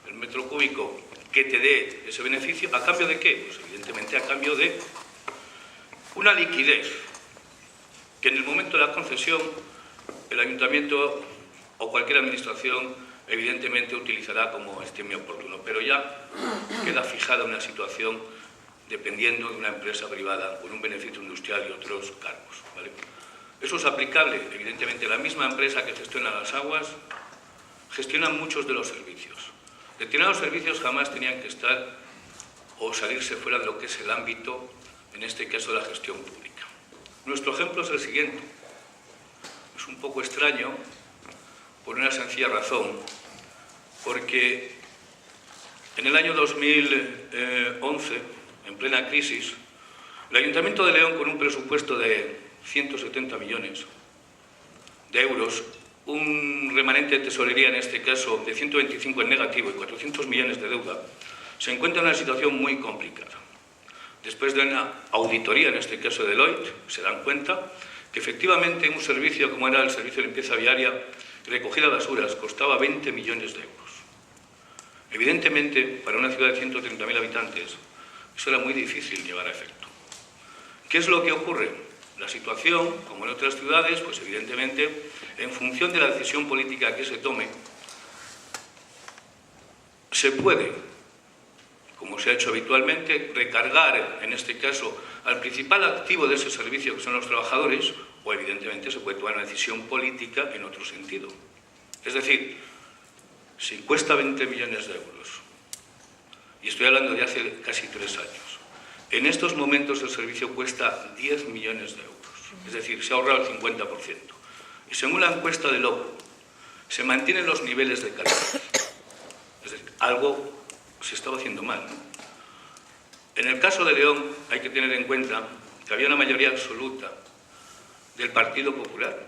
el metro cúbico que te dé ese beneficio, ¿a cambio de qué? Pues evidentemente a cambio de una liquidez que en el momento de la concesión el ayuntamiento o cualquier administración evidentemente utilizará como estime oportuno, pero ya queda fijada una situación dependiendo de una empresa privada con un beneficio industrial y otros cargos, ¿vale? Eso es aplicable, evidentemente, la misma empresa que gestiona las aguas gestiona muchos de los servicios. Determinados servicios jamás tenían que estar o salirse fuera de lo que es el ámbito, en este caso, de la gestión pública. Nuestro ejemplo es el siguiente. Es un poco extraño por una sencilla razón, porque en el año 2011, en plena crisis, el Ayuntamiento de León, con un presupuesto de 170 millones de euros, un remanente de tesorería, en este caso, de 125 en negativo y 400 millones de deuda, se encuentra en una situación muy complicada. Después de una auditoría, en este caso de Deloitte, se dan cuenta que efectivamente un servicio como era el servicio de limpieza viaria y recogida de basuras costaba 20 millones de euros. Evidentemente, para una ciudad de 130.000 habitantes, eso era muy difícil llevar a efecto. ¿Qué es lo que ocurre? La situación, como en otras ciudades, pues evidentemente, en función de la decisión política que se tome, se puede, como se ha hecho habitualmente, recargar, en este caso, al principal activo de ese servicio, que son los trabajadores, o evidentemente se puede tomar una decisión política en otro sentido. Es decir, si cuesta 20 millones de euros, y estoy hablando de hace casi 3 años, en estos momentos el servicio cuesta 10 millones de euros, es decir, se ha ahorrado el 50%. Y según la encuesta de Lobo, se mantienen los niveles de calidad. Es decir, algo se estaba haciendo mal, ¿no? En el caso de León hay que tener en cuenta que había una mayoría absoluta del Partido Popular.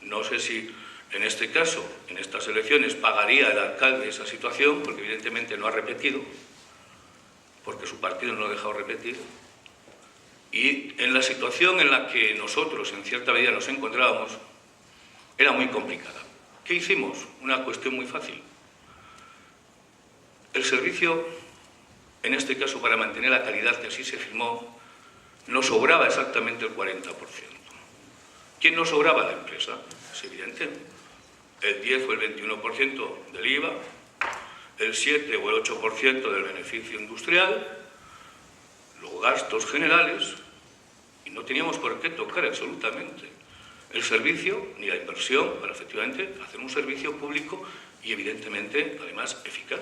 No sé si en este caso, en estas elecciones, pagaría el alcalde esa situación, porque evidentemente no ha repetido, porque su partido no lo ha dejado repetir, y en la situación en la que nosotros, en cierta medida, nos encontrábamos, era muy complicada. ¿Qué hicimos? Una cuestión muy fácil. El servicio, en este caso, para mantener la calidad que así se firmó, nos sobraba exactamente el 40%. ¿Quién nos sobraba? La empresa, es evidente. El 10 o el 21% del IVA, el 7 o el 8% del beneficio industrial, los gastos generales, y no teníamos por qué tocar absolutamente el servicio ni la inversión para efectivamente hacer un servicio público y evidentemente, además, eficaz.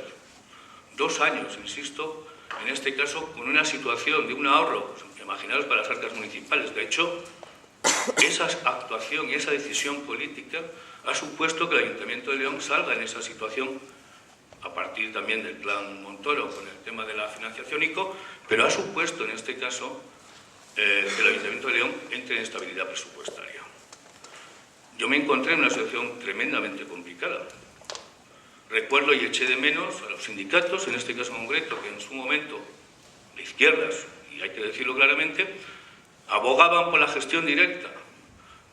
2 años, insisto, en este caso, con una situación de un ahorro, imaginaos, para las arcas municipales. De hecho, esa actuación y esa decisión política ha supuesto que el Ayuntamiento de León salga en esa situación, a partir también del plan Montoro con el tema de la financiación ICO, pero ha supuesto en este caso que el Ayuntamiento de León entre en estabilidad presupuestaria. Yo me encontré en una situación tremendamente complicada. Recuerdo y eché de menos a los sindicatos, en este caso concreto, que en su momento, de izquierdas, y hay que decirlo claramente, abogaban por la gestión directa,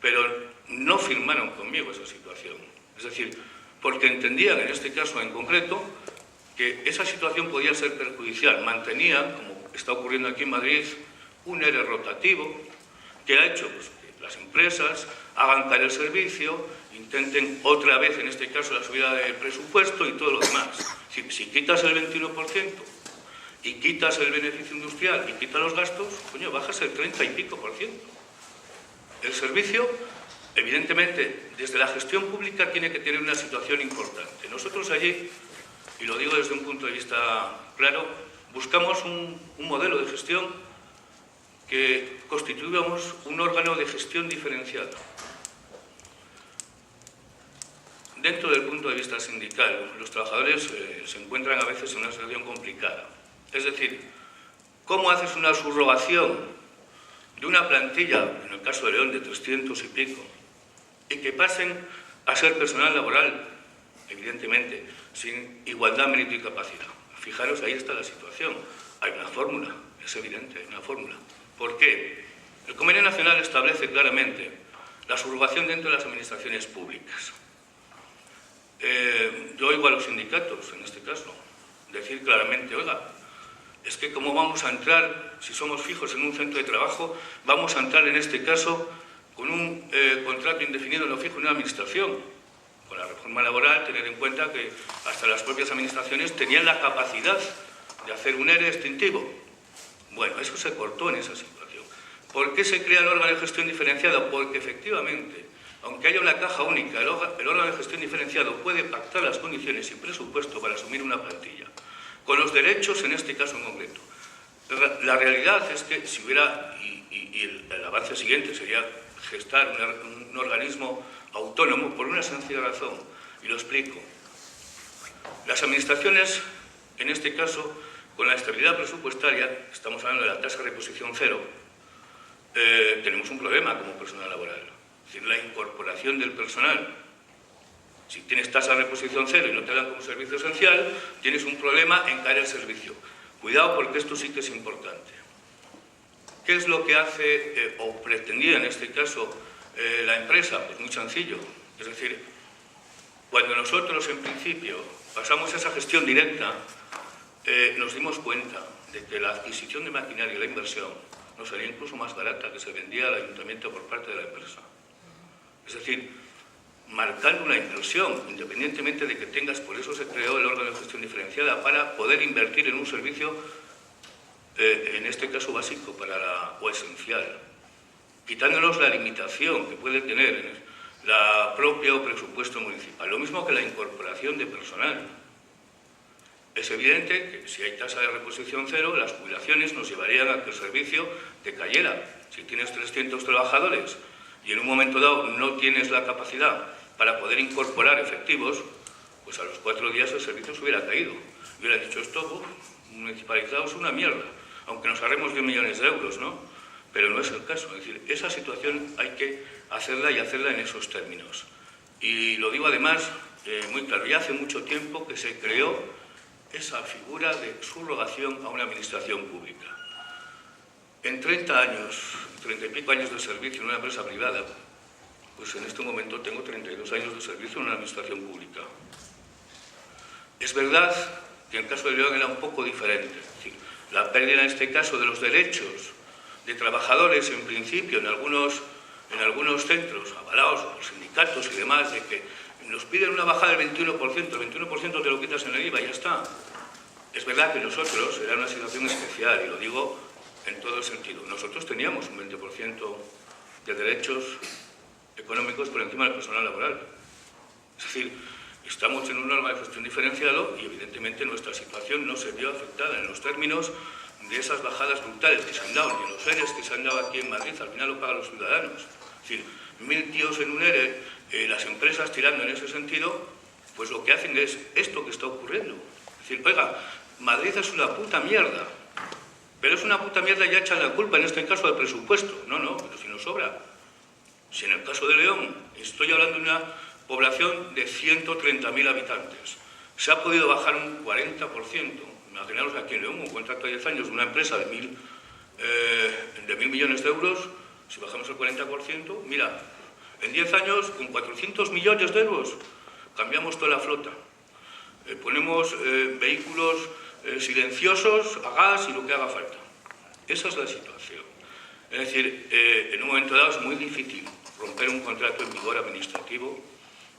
pero no firmaron conmigo esa situación. Es decir, porque entendían, en este caso en concreto, que esa situación podía ser perjudicial. Mantenían, como está ocurriendo aquí en Madrid, un ERE rotativo que ha hecho pues, que las empresas hagan caer el servicio, intenten otra vez, en este caso, la subida del presupuesto y todo lo demás. Si quitas el 21% y quitas el beneficio industrial y quitas los gastos, coño, bajas el 30 y pico %. El servicio, evidentemente, desde la gestión pública tiene que tener una situación importante. Nosotros allí, y lo digo desde un punto de vista claro, buscamos un modelo de gestión que constituíamos un órgano de gestión diferenciado. Dentro del punto de vista sindical, los trabajadores se encuentran a veces en una situación complicada. Es decir, ¿cómo haces una subrogación de una plantilla, en el caso de León, de 300 y pico, y que pasen a ser personal laboral, evidentemente, sin igualdad, mérito y capacidad? Fijaros, ahí está la situación. Hay una fórmula, es evidente, hay una fórmula. ¿Por qué? El Convenio Nacional establece claramente la subrogación dentro de las administraciones públicas. Yo oigo a los sindicatos, en este caso, decir claramente, oiga, es que como vamos a entrar, si somos fijos en un centro de trabajo, vamos a entrar en este caso con un contrato indefinido no fijo en una administración. Con la reforma laboral, tener en cuenta que hasta las propias administraciones tenían la capacidad de hacer un ERE extintivo. Bueno, eso se cortó en esa situación. ¿Por qué se crea el órgano de gestión diferenciada? Porque efectivamente, aunque haya una caja única, el órgano de gestión diferenciado puede pactar las condiciones y presupuesto para asumir una plantilla, con los derechos en este caso en concreto. La realidad es que si hubiera, y el avance siguiente sería gestar un organismo autónomo por una sencilla razón, y lo explico. Las administraciones, en este caso, con la estabilidad presupuestaria, estamos hablando de la tasa de reposición cero, tenemos un problema como personal laboral. Es decir, la incorporación del personal. Si tienes tasa de reposición cero y no te dan como servicio esencial, tienes un problema en caer el servicio. Cuidado, porque esto sí que es importante. ¿Qué es lo que hace o pretendía en este caso la empresa? Pues muy sencillo. Es decir, cuando nosotros en principio pasamos a esa gestión directa, nos dimos cuenta de que la adquisición de maquinaria y la inversión nos salía incluso más barata que se vendía al ayuntamiento por parte de la empresa. Es decir, marcando una inversión, independientemente de que tengas, por eso se creó el órgano de gestión diferenciada, para poder invertir en un servicio, en este caso básico o esencial, quitándonos la limitación que puede tener el propio presupuesto municipal. Lo mismo que la incorporación de personal. Es evidente que si hay tasa de reposición cero, las jubilaciones nos llevarían a que el servicio decayera. Si tienes 300 trabajadores y en un momento dado no tienes la capacidad para poder incorporar efectivos, pues a los 4 días el servicio se hubiera caído. Yo hubiera dicho, esto municipalizado es una mierda, aunque nos ahorremos 10 millones de euros, ¿no? Pero no es el caso. Es decir, esa situación hay que hacerla y hacerla en esos términos. Y lo digo además muy claro, ya hace mucho tiempo que se creó esa figura de subrogación a una administración pública. En 30 años, 30 y pico años de servicio en una empresa privada, pues en este momento tengo 32 años de servicio en una administración pública. Es verdad que en el caso de León era un poco diferente. Es decir, la pérdida en este caso de los derechos de trabajadores, en principio, en algunos centros, avalados por sindicatos y demás, de que nos piden una bajada del 21%, el 21% te lo quitas en el IVA y ya está. Es verdad que nosotros, era una situación especial, y lo digo en todo el sentido. Nosotros teníamos un 20% de derechos económicos por encima del personal laboral. Es decir, estamos en un órgano de gestión diferenciado y evidentemente nuestra situación no se vio afectada en los términos de esas bajadas brutales que se han dado, y en los ERES que se han dado aquí en Madrid, al final lo pagan los ciudadanos. Es decir, 1000 tíos en un ERE, las empresas tirando en ese sentido, pues lo que hacen es esto que está ocurriendo. Es decir, oiga, Madrid es una puta mierda, pero es una puta mierda y ya echan la culpa, en este caso, del presupuesto. No, pero si nos sobra. Si en el caso de León, estoy hablando de una población de 130.000 habitantes, se ha podido bajar un 40%. Imaginaros aquí en León, un contrato de 10 años de una empresa de 1.000 millones de euros, si bajamos el 40%, mira, en 10 años, con 400 millones de euros, cambiamos toda la flota. Ponemos vehículos silenciosos a gas y lo que haga falta. Esa es la situación. Es decir, en un momento dado es muy difícil romper un contrato en vigor administrativo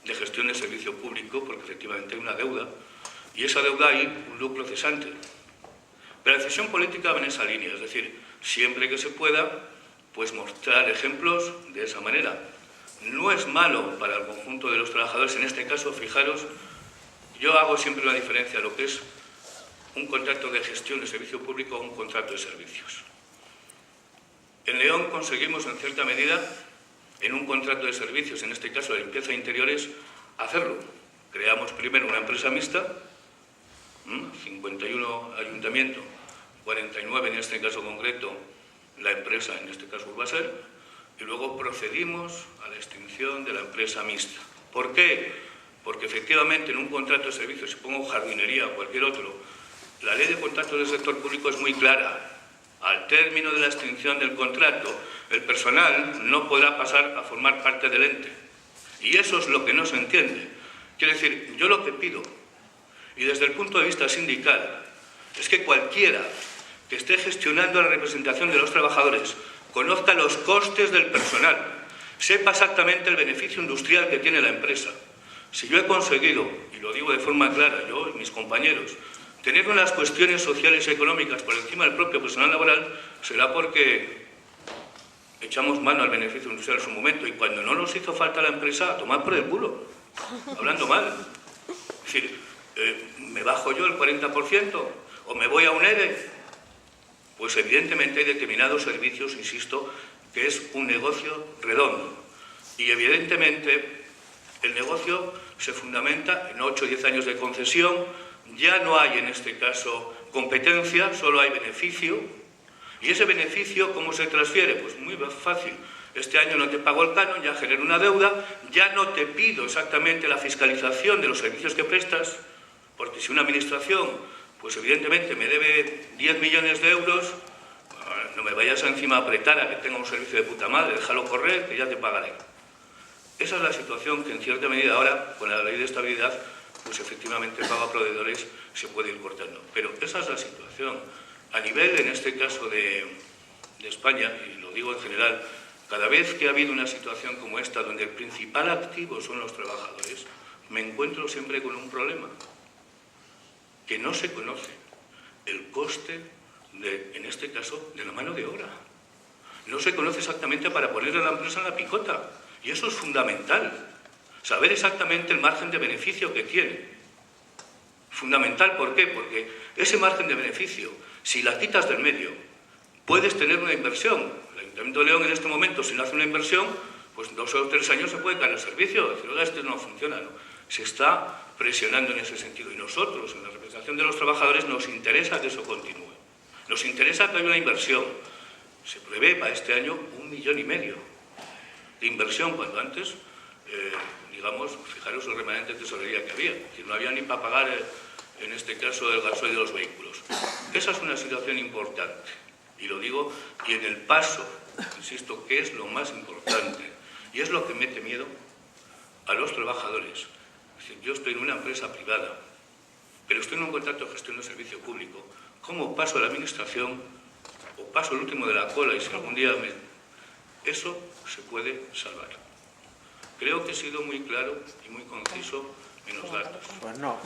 de gestión de servicio público, porque efectivamente hay una deuda, y esa deuda hay un lucro cesante. Pero la decisión política va en esa línea, es decir, siempre que se pueda, pues mostrar ejemplos de esa manera. No es malo para el conjunto de los trabajadores, en este caso, fijaros, yo hago siempre una diferencia a lo que es un contrato de gestión de servicio público o un contrato de servicios. En León conseguimos, en cierta medida, en un contrato de servicios, en este caso de limpieza de interiores, hacerlo. Creamos primero una empresa mixta, 51 ayuntamientos, 49 en este caso concreto, la empresa, en este caso Urbaser, y luego procedimos a la extinción de la empresa mixta. ¿Por qué? Porque efectivamente en un contrato de servicios, si pongo jardinería o cualquier otro, la ley de contratos del sector público es muy clara. Al término de la extinción del contrato, el personal no podrá pasar a formar parte del ente. Y eso es lo que no se entiende. Quiero decir, yo lo que pido, y desde el punto de vista sindical, es que cualquiera que esté gestionando la representación de los trabajadores conozca los costes del personal, sepa exactamente el beneficio industrial que tiene la empresa. Si yo he conseguido, y lo digo de forma clara, yo y mis compañeros, tener unas cuestiones sociales y económicas por encima del propio personal laboral, será porque echamos mano al beneficio industrial en su momento, y cuando no nos hizo falta la empresa, a tomar por el culo, hablando mal. Es decir, ¿me bajo yo el 40% o me voy a un ERE? Pues evidentemente hay determinados servicios, insisto, que es un negocio redondo. Y evidentemente el negocio se fundamenta en 8 o 10 años de concesión. Ya no hay en este caso competencia, solo hay beneficio. ¿Y ese beneficio cómo se transfiere? Pues muy fácil. Este año no te pago el canon, ya genero una deuda, ya no te pido exactamente la fiscalización de los servicios que prestas, porque si una administración, pues evidentemente me debe 10 millones de euros, no me vayas encima a apretar a que tenga un servicio de puta madre, déjalo correr, que ya te pagaré. Esa es la situación que en cierta medida ahora, con la ley de estabilidad, pues efectivamente el pago a proveedores se puede ir cortando. Pero esa es la situación. A nivel, en este caso de España, y lo digo en general, cada vez que ha habido una situación como esta, donde el principal activo son los trabajadores, me encuentro siempre con un problema, que no se conoce el coste, en este caso, de la mano de obra. No se conoce exactamente para ponerle a la empresa en la picota. Y eso es fundamental. Saber exactamente el margen de beneficio que tiene. Fundamental, ¿por qué? Porque ese margen de beneficio, si la quitas del medio, puedes tener una inversión. El Ayuntamiento de León en este momento, si no hace una inversión, pues 2 o 3 años se puede caer el servicio. Decir, oiga, esto no funciona, ¿no? Se está presionando en ese sentido. Y nosotros, en la representación de los trabajadores, nos interesa que eso continúe. Nos interesa que haya una inversión. Se prevé para este año 1,5 millones de inversión, cuando antes, digamos, fijaros el remanente de tesorería que había. Que no había ni para pagar, en este caso, el gasoil de los vehículos. Esa es una situación importante. Y lo digo, y en el paso, insisto, que es lo más importante. Y es lo que mete miedo a los trabajadores. Es decir, yo estoy en una empresa privada, pero estoy en un contrato de gestión de servicio público. ¿Cómo paso a la administración o paso el último de la cola y si algún día eso se puede salvar? Creo que he sido muy claro y muy conciso en los datos. Pues no.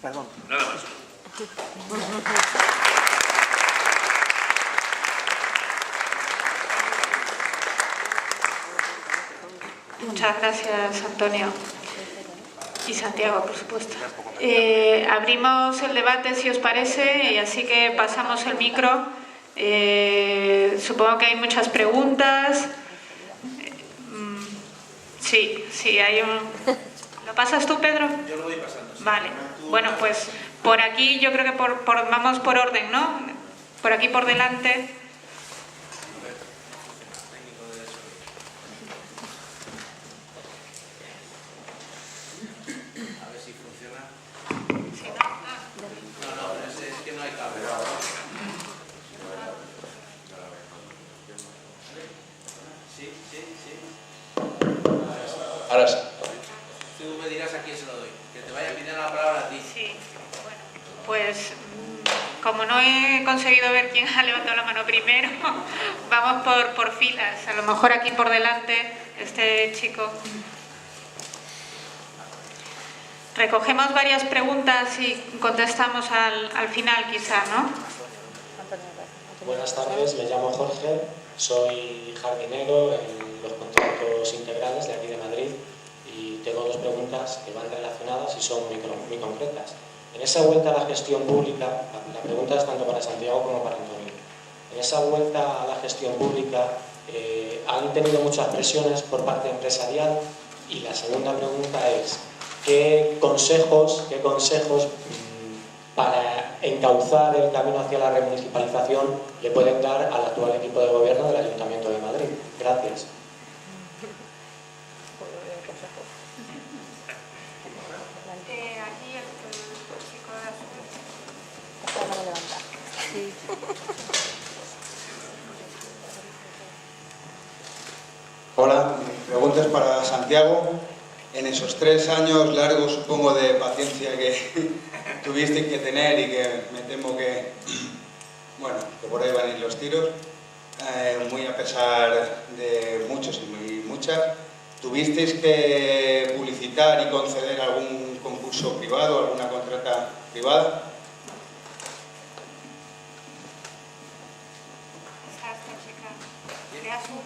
Perdón. Nada más. Muchas gracias, Antonio. Y Santiago, por supuesto. Abrimos el debate, si os parece, y así que pasamos el micro. Supongo que hay muchas preguntas. Sí, sí, hay un... ¿Lo pasas tú, Pedro? Yo lo voy pasando. Sí. Vale. Bueno, pues por aquí yo creo que vamos por orden, ¿no? Por aquí por delante. A ver si funciona. Sí, ¿no? No, es que no hay cable. Sí. Ahora sí. Tú me dirás a quién se lo doy. Que te vaya a pedir la palabra a ti. Sí, bueno, pues como no he conseguido ver quién ha levantado la mano primero, vamos por filas. A lo mejor aquí por delante, este chico. Recogemos varias preguntas y contestamos al final, quizá, ¿no? Buenas tardes, me llamo Jorge, soy jardinero en los contratos integrales de aquí de Madrid y tengo dos preguntas que van relacionadas y son muy concretas. En esa vuelta a la gestión pública, la pregunta es tanto para Santiago como para Antonio. En esa vuelta a la gestión pública han tenido muchas presiones por parte empresarial y la segunda pregunta es ¿qué consejos para encauzar el camino hacia la remunicipalización le pueden dar al actual equipo de gobierno del Ayuntamiento de Madrid? Gracias. Aquí el chico de azul. Hola, mi pregunta es para Santiago. En esos 3 años largos, supongo, de paciencia que tuviste que tener y que me temo que, bueno, que por ahí van a ir los tiros, muy a pesar de muchos y muchas, ¿tuvisteis que publicitar y conceder algún concurso privado, alguna contrata privada? Esta chica de azul.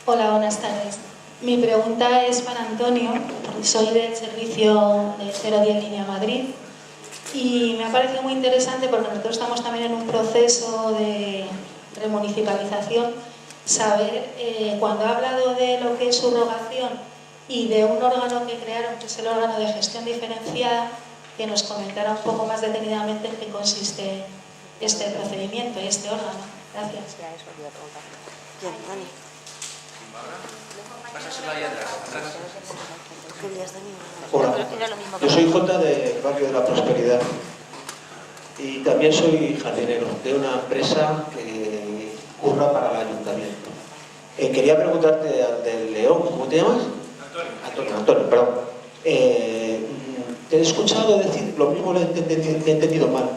Hola, buenas tardes. Mi pregunta es para Antonio. Soy del servicio de 010 Línea Madrid y me ha parecido muy interesante porque nosotros estamos también en un proceso de remunicipalización. Saber, cuando ha hablado de lo que es subrogación y de un órgano que crearon, que es el órgano de gestión diferenciada, que nos comentara un poco más detenidamente en qué consiste este procedimiento y este órgano. Gracias. Hola, yo soy Jota del barrio de la Prosperidad y también soy jardinero de una empresa que curra para el ayuntamiento. Quería preguntarte al del León, ¿cómo te llamas? Antonio, perdón. Te he escuchado decir, lo mismo que he entendido mal,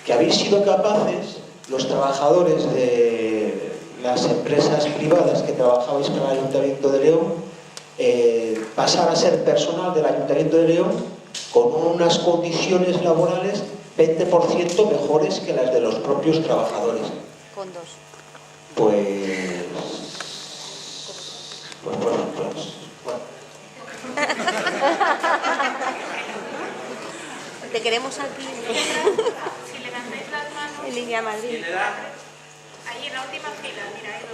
que habéis sido capaces, los trabajadores de las empresas privadas que trabajabais para el Ayuntamiento de León, pasar a ser personal del Ayuntamiento de León con unas condiciones laborales 20% mejores que las de los propios trabajadores. Con dos. Pues bueno. Te queremos aquí. Si levantáis las manos... En Línea Madrid. Ahí en la última fila, mira, hay 2,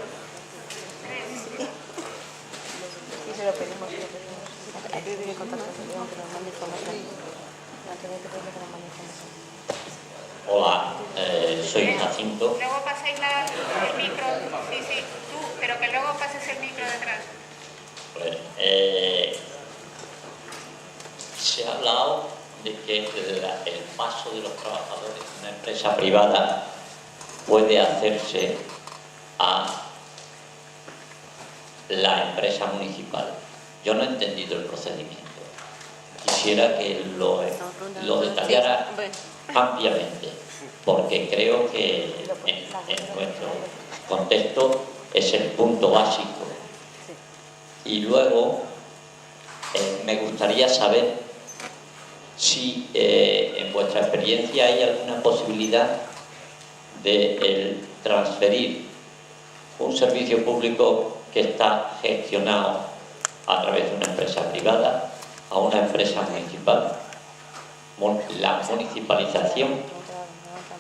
3. Sí, se lo pedimos. Aquí tiene contacto con León, que nos mande información. Hola, soy Jacinto. Luego pasáis el micro, sí, tú, pero que luego pases el micro detrás. Pues, se ha hablado de que el paso de los trabajadores de una empresa privada puede hacerse a la empresa municipal. Yo no he entendido el procedimiento. Quisiera que lo detallara ampliamente, porque creo que en nuestro contexto es el punto básico. Y luego me gustaría saber si en vuestra experiencia hay alguna posibilidad de transferir un servicio público que está gestionado a través de una empresa privada a una empresa municipal. La municipalización,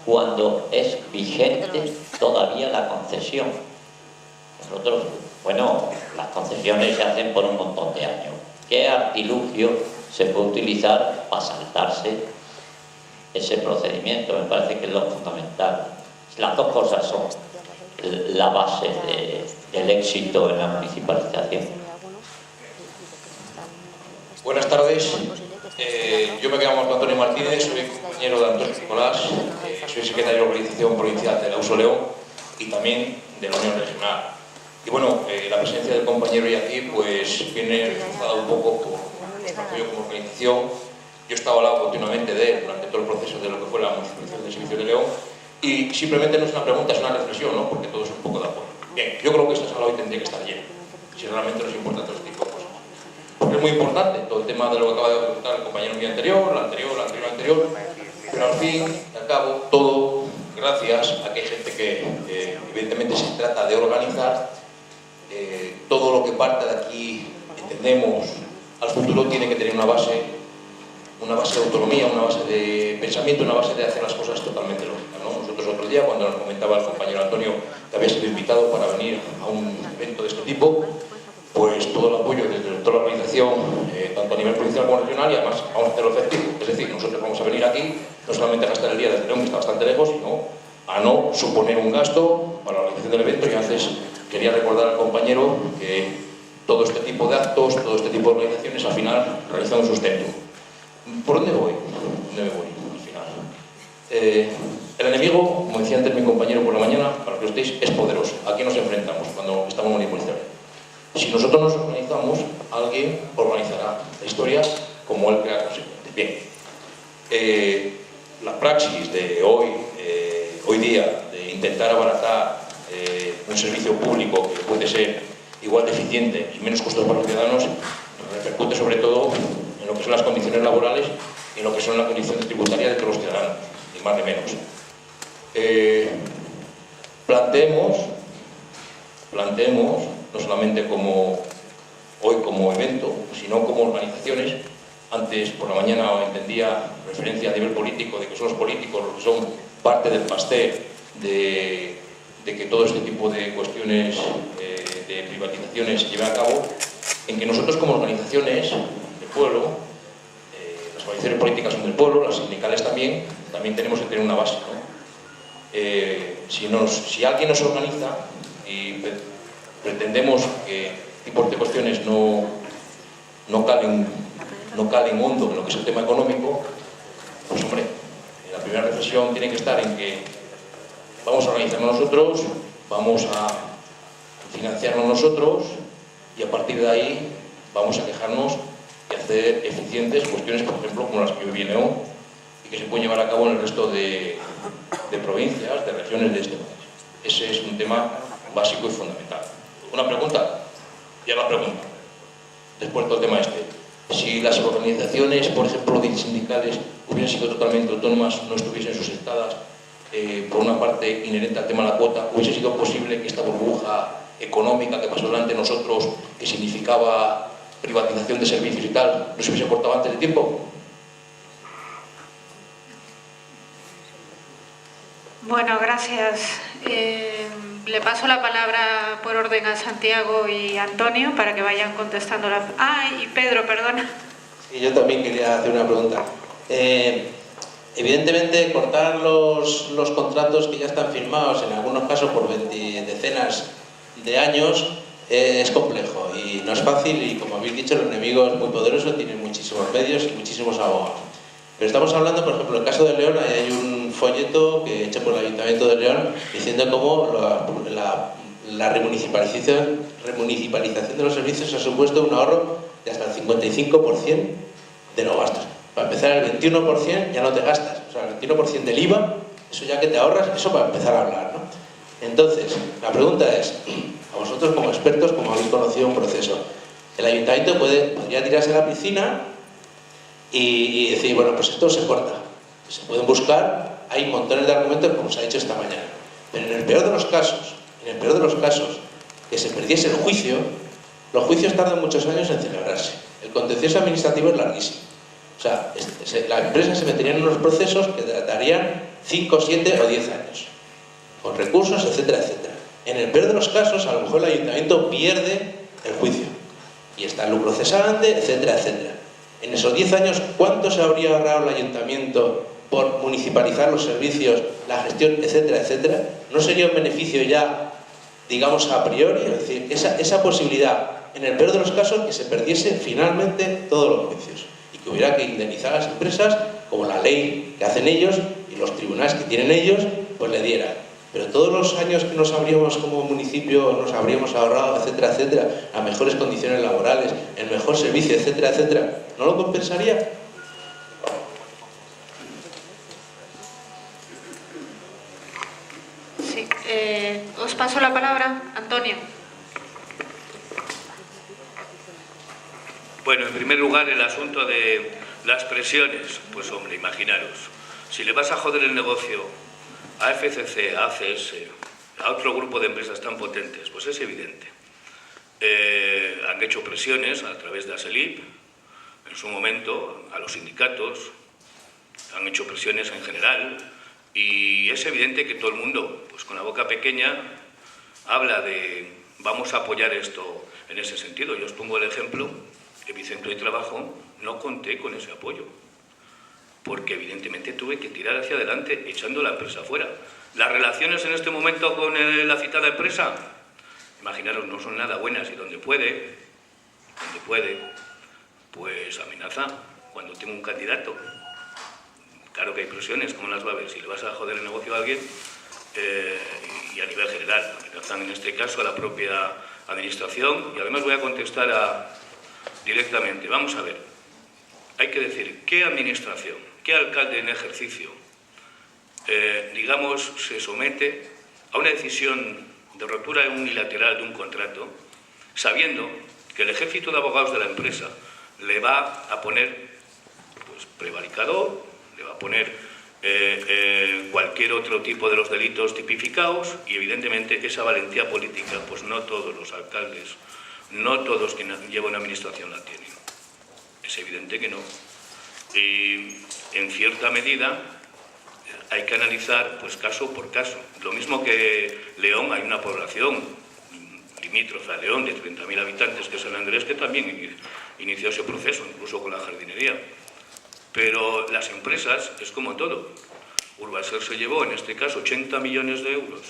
cuando es vigente todavía la concesión. Nosotros, bueno, las concesiones se hacen por un montón de años. ¿Qué artilugio se puede utilizar para saltarse ese procedimiento? Me parece que es lo fundamental. Las dos cosas son la base del éxito en la municipalización. Buenas tardes. Yo me llamo Antonio Martínez, soy compañero de Antonio Nicolás, soy secretario de Organización Provincial de la USO León y también de la Unión Regional. Y bueno, la presencia del compañero hoy aquí pues viene reforzada un poco por nuestro apoyo como organización. Yo he estado al lado continuamente de él durante todo el proceso de lo que fue la municipalización del Servicio de León y simplemente no es una pregunta, es una reflexión, ¿no? Porque todo es un poco de apoyo. Bien, yo creo que esta sala hoy tendría que estar llena, si realmente nos importa todo este tipo de cosas. Porque es muy importante todo el tema de lo que acaba de comentar el compañero mío anterior, la anterior, pero al fin y al cabo todo gracias a que hay gente que evidentemente se trata de organizar. Todo lo que parte de aquí, entendemos, al futuro tiene que tener una base de autonomía, una base de pensamiento, una base de hacer las cosas totalmente lógicas, ¿no? Nosotros otro día, cuando nos comentaba el compañero Antonio que había sido invitado para venir a un evento de este tipo, pues todo el apoyo desde toda la organización, tanto a nivel provincial como regional, y además vamos a hacerlo efectivo. Es decir, nosotros vamos a venir aquí no solamente a gastar el día desde León, que está bastante lejos, sino a no suponer un gasto para la organización del evento. Y antes quería recordar al compañero que todo este tipo de actos, todo este tipo de organizaciones al final realizan un sustento. ¿Por dónde voy? ¿Dónde me voy al final? El enemigo, como decía antes mi compañero por la mañana, para que lo estéis, es poderoso. ¿A qué nos enfrentamos cuando estamos municipalizados? Si nosotros nos organizamos, alguien organizará la historia como él crea consecuente. Bien, la praxis de hoy día de intentar abaratar un servicio público que puede ser igual de eficiente y menos costoso para los ciudadanos, repercute sobre todo en lo que son las condiciones laborales y en lo que son las condiciones tributarias de todos los ciudadanos, ni más ni menos. Planteemos, no solamente hoy como evento, sino como organizaciones. Antes por la mañana entendía referencia a nivel político de que son los políticos los que son parte del pastel de que todo este tipo de cuestiones de privatizaciones se lleven a cabo, en que nosotros como organizaciones del pueblo, las organizaciones políticas son del pueblo, las sindicales también tenemos que tener una base, ¿no? Si alguien nos organiza y pretendemos que tipos de cuestiones no calen hondo en lo que es el tema económico, pues hombre, la primera reflexión tiene que estar en que vamos a organizarnos nosotros, vamos a financiarnos nosotros y a partir de ahí vamos a quejarnos y hacer eficientes cuestiones, por ejemplo, como las que yo vi en León y que se pueden llevar a cabo en el resto de provincias, de regiones de este país. Ese es un tema básico y fundamental. Una pregunta, ya la pregunto, después del tema este. Si las organizaciones, por ejemplo, sindicales, hubieran sido totalmente autónomas, no estuviesen sustentadas por una parte inherente al tema de la cuota, ¿hubiese sido posible que esta burbuja económica que pasó delante de nosotros, que significaba privatización de servicios y tal, no se hubiese cortado antes de tiempo? Bueno, gracias. Le paso la palabra por orden a Santiago y Antonio para que vayan contestando y Pedro, perdona. Sí, yo también quería hacer una pregunta. Evidentemente, cortar los contratos que ya están firmados, en algunos casos por decenas de años, es complejo y no es fácil, y como habéis dicho, el enemigo es muy poderoso, tiene muchísimos medios y muchísimos abogados. Pero estamos hablando, por ejemplo, en el caso de León, hay un folleto que he hecho por el Ayuntamiento de León diciendo cómo la remunicipalización de los servicios ha supuesto un ahorro de hasta el 55% de los gastos. Para empezar, el 21% ya no te gastas, o sea, el 21% del IVA, eso ya que te ahorras, eso para empezar a hablar, ¿no? Entonces, la pregunta es, a vosotros como expertos, como habéis conocido un proceso, el Ayuntamiento podría tirarse a la piscina y decir, bueno, pues esto se corta. Se pueden buscar, hay montones de argumentos, como se ha dicho esta mañana. Pero en el peor de los casos, que se perdiese el juicio, los juicios tardan muchos años en celebrarse. El contencioso administrativo es larguísimo. O sea, la empresa se metería en unos procesos que darían 5, 7 o 10 años, con recursos, etcétera, etcétera. En el peor de los casos, a lo mejor el ayuntamiento pierde el juicio y está el lucro cesante, etcétera, etcétera. En esos 10 años, ¿cuánto se habría ahorrado el ayuntamiento por municipalizar los servicios, la gestión, etcétera, etcétera? ¿No sería un beneficio ya, digamos, a priori? Es decir, esa posibilidad, en el peor de los casos, que se perdiese finalmente todos los juicios y que hubiera que indemnizar a las empresas como la ley que hacen ellos y los tribunales que tienen ellos, pues le dieran. Pero todos los años que nos habríamos como municipio, nos habríamos ahorrado, etcétera, etcétera, a mejores condiciones laborales, el mejor servicio, etcétera, etcétera, ¿no lo compensaría? Sí, os paso la palabra, Antonio. Bueno, en primer lugar, el asunto de las presiones. Pues hombre, imaginaros, si le vas a joder el negocio a FCC, a ACS, a otro grupo de empresas tan potentes, pues es evidente. Han hecho presiones a través de ASELIP, en su momento, a los sindicatos, han hecho presiones en general, y es evidente que todo el mundo, pues con la boca pequeña, habla de vamos a apoyar esto en ese sentido. Yo os pongo el ejemplo, en mi centro de trabajo no conté con ese apoyo, porque evidentemente tuve que tirar hacia adelante echando la empresa fuera. Las relaciones en este momento con la citada empresa, imaginaros, no son nada buenas, y donde puede, pues amenaza cuando tengo un candidato. Claro que hay presiones, ¿cómo las va a ver? Si le vas a joder el negocio a alguien, y a nivel general, amenazan en este caso a la propia administración, y además voy a contestar directamente. Vamos a ver, hay que decir, ¿qué administración, qué alcalde en ejercicio, digamos, se somete a una decisión de rotura unilateral de un contrato, sabiendo que el ejército de abogados de la empresa le va a poner pues, prevaricador, le va a poner cualquier otro tipo de los delitos tipificados, y evidentemente esa valentía política, pues no todos los alcaldes, no todos quienes llevan una administración la tienen. Es evidente que no. Y en cierta medida hay que analizar pues caso por caso. Lo mismo que León, hay una población limítrofe a León de 30.000 habitantes, que es San Andrés, que también inició ese proceso, incluso con la jardinería. Pero las empresas es como todo. Urbaser se llevó, en este caso, 80 millones de euros,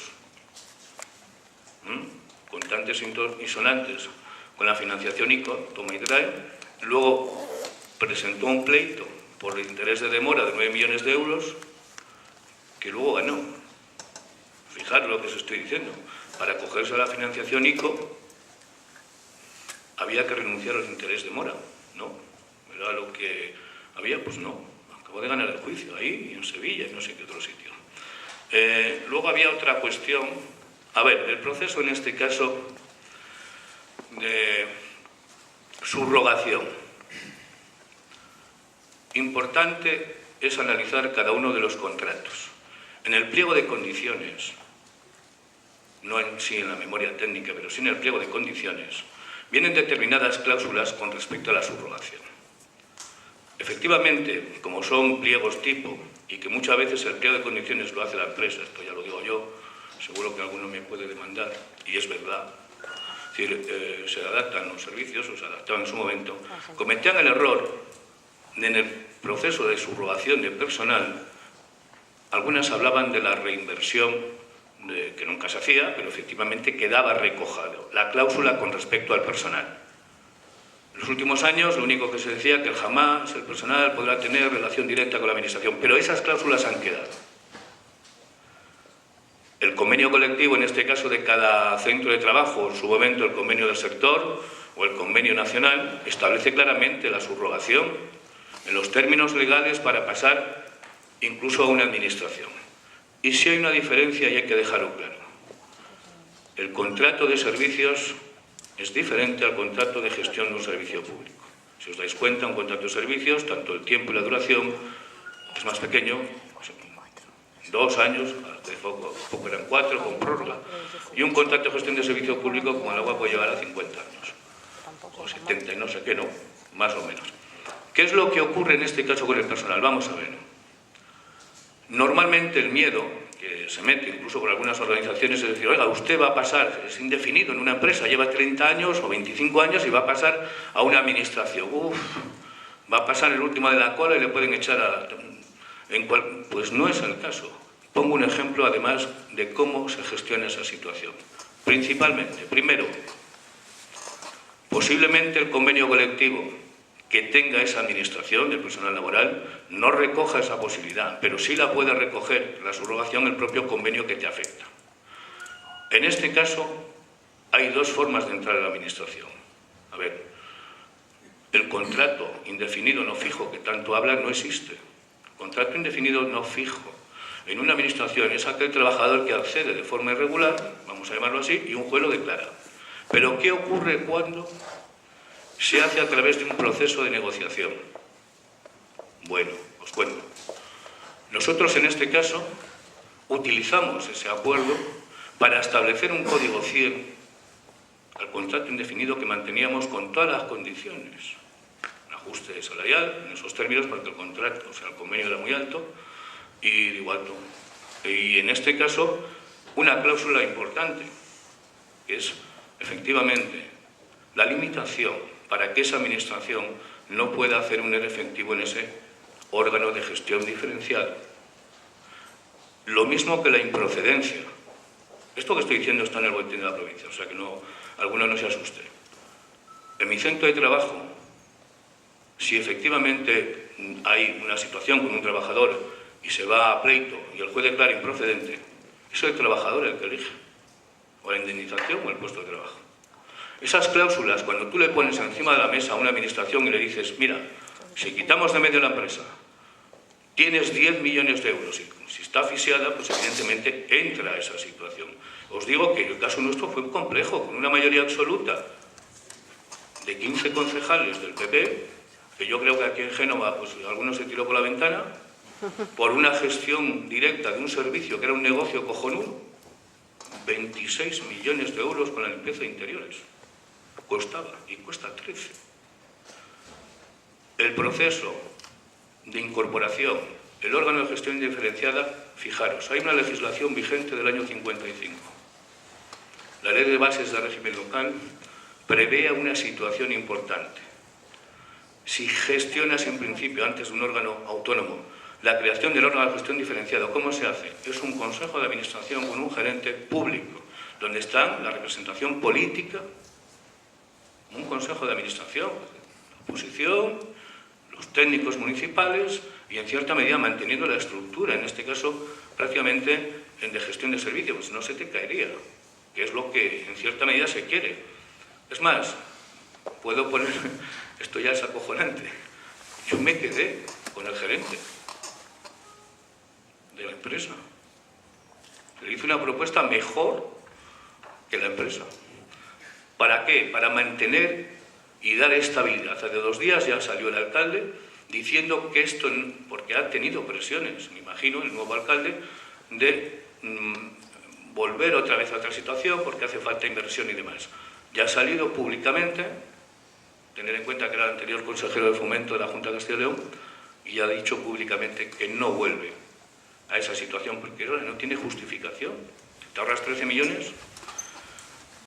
contantes y sonantes, con la financiación ICO, toma y trae. Luego presentó un pleito por el interés de demora de 9 millones de euros, que luego ganó. Fijaros lo que os estoy diciendo. Para acogerse a la financiación ICO había que renunciar al interés de demora, ¿no? Era lo que había, pues no. Acabó de ganar el juicio ahí, y en Sevilla, y no sé qué otro sitio. Luego había otra cuestión. A ver, el proceso en este caso de subrogación. Importante es analizar cada uno de los contratos. En el pliego de condiciones, no en sí en la memoria técnica, pero sí en el pliego de condiciones, vienen determinadas cláusulas con respecto a la subrogación. Efectivamente, como son pliegos tipo, y que muchas veces el pliego de condiciones lo hace la empresa, esto ya lo digo yo, seguro que alguno me puede demandar, y es verdad. Es decir, se adaptan los servicios, o se adaptaban en su momento, cometían el error de, en el proceso de subrogación de personal, algunas hablaban de la reinversión, que nunca se hacía, pero efectivamente quedaba recojado la cláusula con respecto al personal. En los últimos años lo único que se decía que jamás el personal podrá tener relación directa con la administración, pero esas cláusulas han quedado. El convenio colectivo, en este caso de cada centro de trabajo, en su momento el convenio del sector o el convenio nacional, establece claramente la subrogación en los términos legales para pasar incluso a una administración. Y si hay una diferencia, y hay que dejarlo claro, el contrato de servicios es diferente al contrato de gestión de un servicio público. Si os dais cuenta, un contrato de servicios, tanto el tiempo y la duración, es más pequeño, 2 años, hace poco eran 4, con prórroga. Y un contrato de gestión de servicio público, como el agua, puede llegar a 50 años, o 70 y no sé qué, no, más o menos. ¿Qué es lo que ocurre en este caso con el personal? Vamos a ver. Normalmente el miedo, que se mete incluso por algunas organizaciones, es decir, oiga, usted va a pasar, es indefinido en una empresa, lleva 30 años o 25 años y va a pasar a una administración. Va a pasar el último de la cola y le pueden echar a... Pues no es el caso. Pongo un ejemplo, además, de cómo se gestiona esa situación. Principalmente, primero, posiblemente el convenio colectivo que tenga esa administración del personal laboral no recoja esa posibilidad, pero sí la puede recoger la subrogación el propio convenio que te afecta. En este caso, hay dos formas de entrar a la administración. A ver, el contrato indefinido no fijo que tanto hablan no existe. El contrato indefinido no fijo en una administración es aquel trabajador que accede de forma irregular, vamos a llamarlo así, y un juez lo declara. Pero ¿qué ocurre cuando se hace a través de un proceso de negociación? Bueno, os cuento. Nosotros en este caso utilizamos ese acuerdo para establecer un código 100 al contrato indefinido que manteníamos con todas las condiciones. Un ajuste salarial en esos términos porque el contrato, o sea, el convenio era muy alto y de igual tono. Y en este caso, una cláusula importante, que es efectivamente la limitación para que esa administración no pueda hacer un ERE efectivo en ese órgano de gestión diferencial. Lo mismo que la improcedencia. Esto que estoy diciendo está en el boletín de la provincia, o sea que no, alguno no se asuste. En mi centro de trabajo, si efectivamente hay una situación con un trabajador y se va a pleito y el juez declara improcedente, es el trabajador el que elige, o la indemnización o el puesto de trabajo. Esas cláusulas, cuando tú le pones encima de la mesa a una administración y le dices, mira, si quitamos de medio la empresa, tienes 10 millones de euros, y si está asfixiada, pues evidentemente entra esa situación. Os digo que el caso nuestro fue complejo, con una mayoría absoluta de 15 concejales del PP, que yo creo que aquí en Génova, pues algunos se tiró por la ventana, por una gestión directa de un servicio que era un negocio cojonudo, 26 millones de euros con la limpieza de interiores. Costaba y cuesta 13. El proceso de incorporación, el órgano de gestión diferenciada, fijaros, hay una legislación vigente del año 55. La Ley de Bases del Régimen Local prevé una situación importante. Si gestionas en principio antes de un órgano autónomo la creación del órgano de gestión diferenciado, ¿cómo se hace? Es un consejo de administración con un gerente público, donde está la representación política, un consejo de administración, la oposición, los técnicos municipales y en cierta medida manteniendo la estructura, en este caso prácticamente de gestión de servicios, pues no se te caería, que es lo que en cierta medida se quiere. Es más, puedo poner, esto ya es acojonante, yo me quedé con el gerente de la empresa. Le hice una propuesta mejor que la empresa. ¿Para qué? Para mantener y dar estabilidad. Hace 2 días ya salió el alcalde diciendo que esto, porque ha tenido presiones, me imagino, el nuevo alcalde, de volver otra vez a otra situación porque hace falta inversión y demás. Ya ha salido públicamente, tener en cuenta que era el anterior consejero de Fomento de la Junta de Castilla y León, y ya ha dicho públicamente que no vuelve a esa situación porque no tiene justificación. Te ahorras 13 millones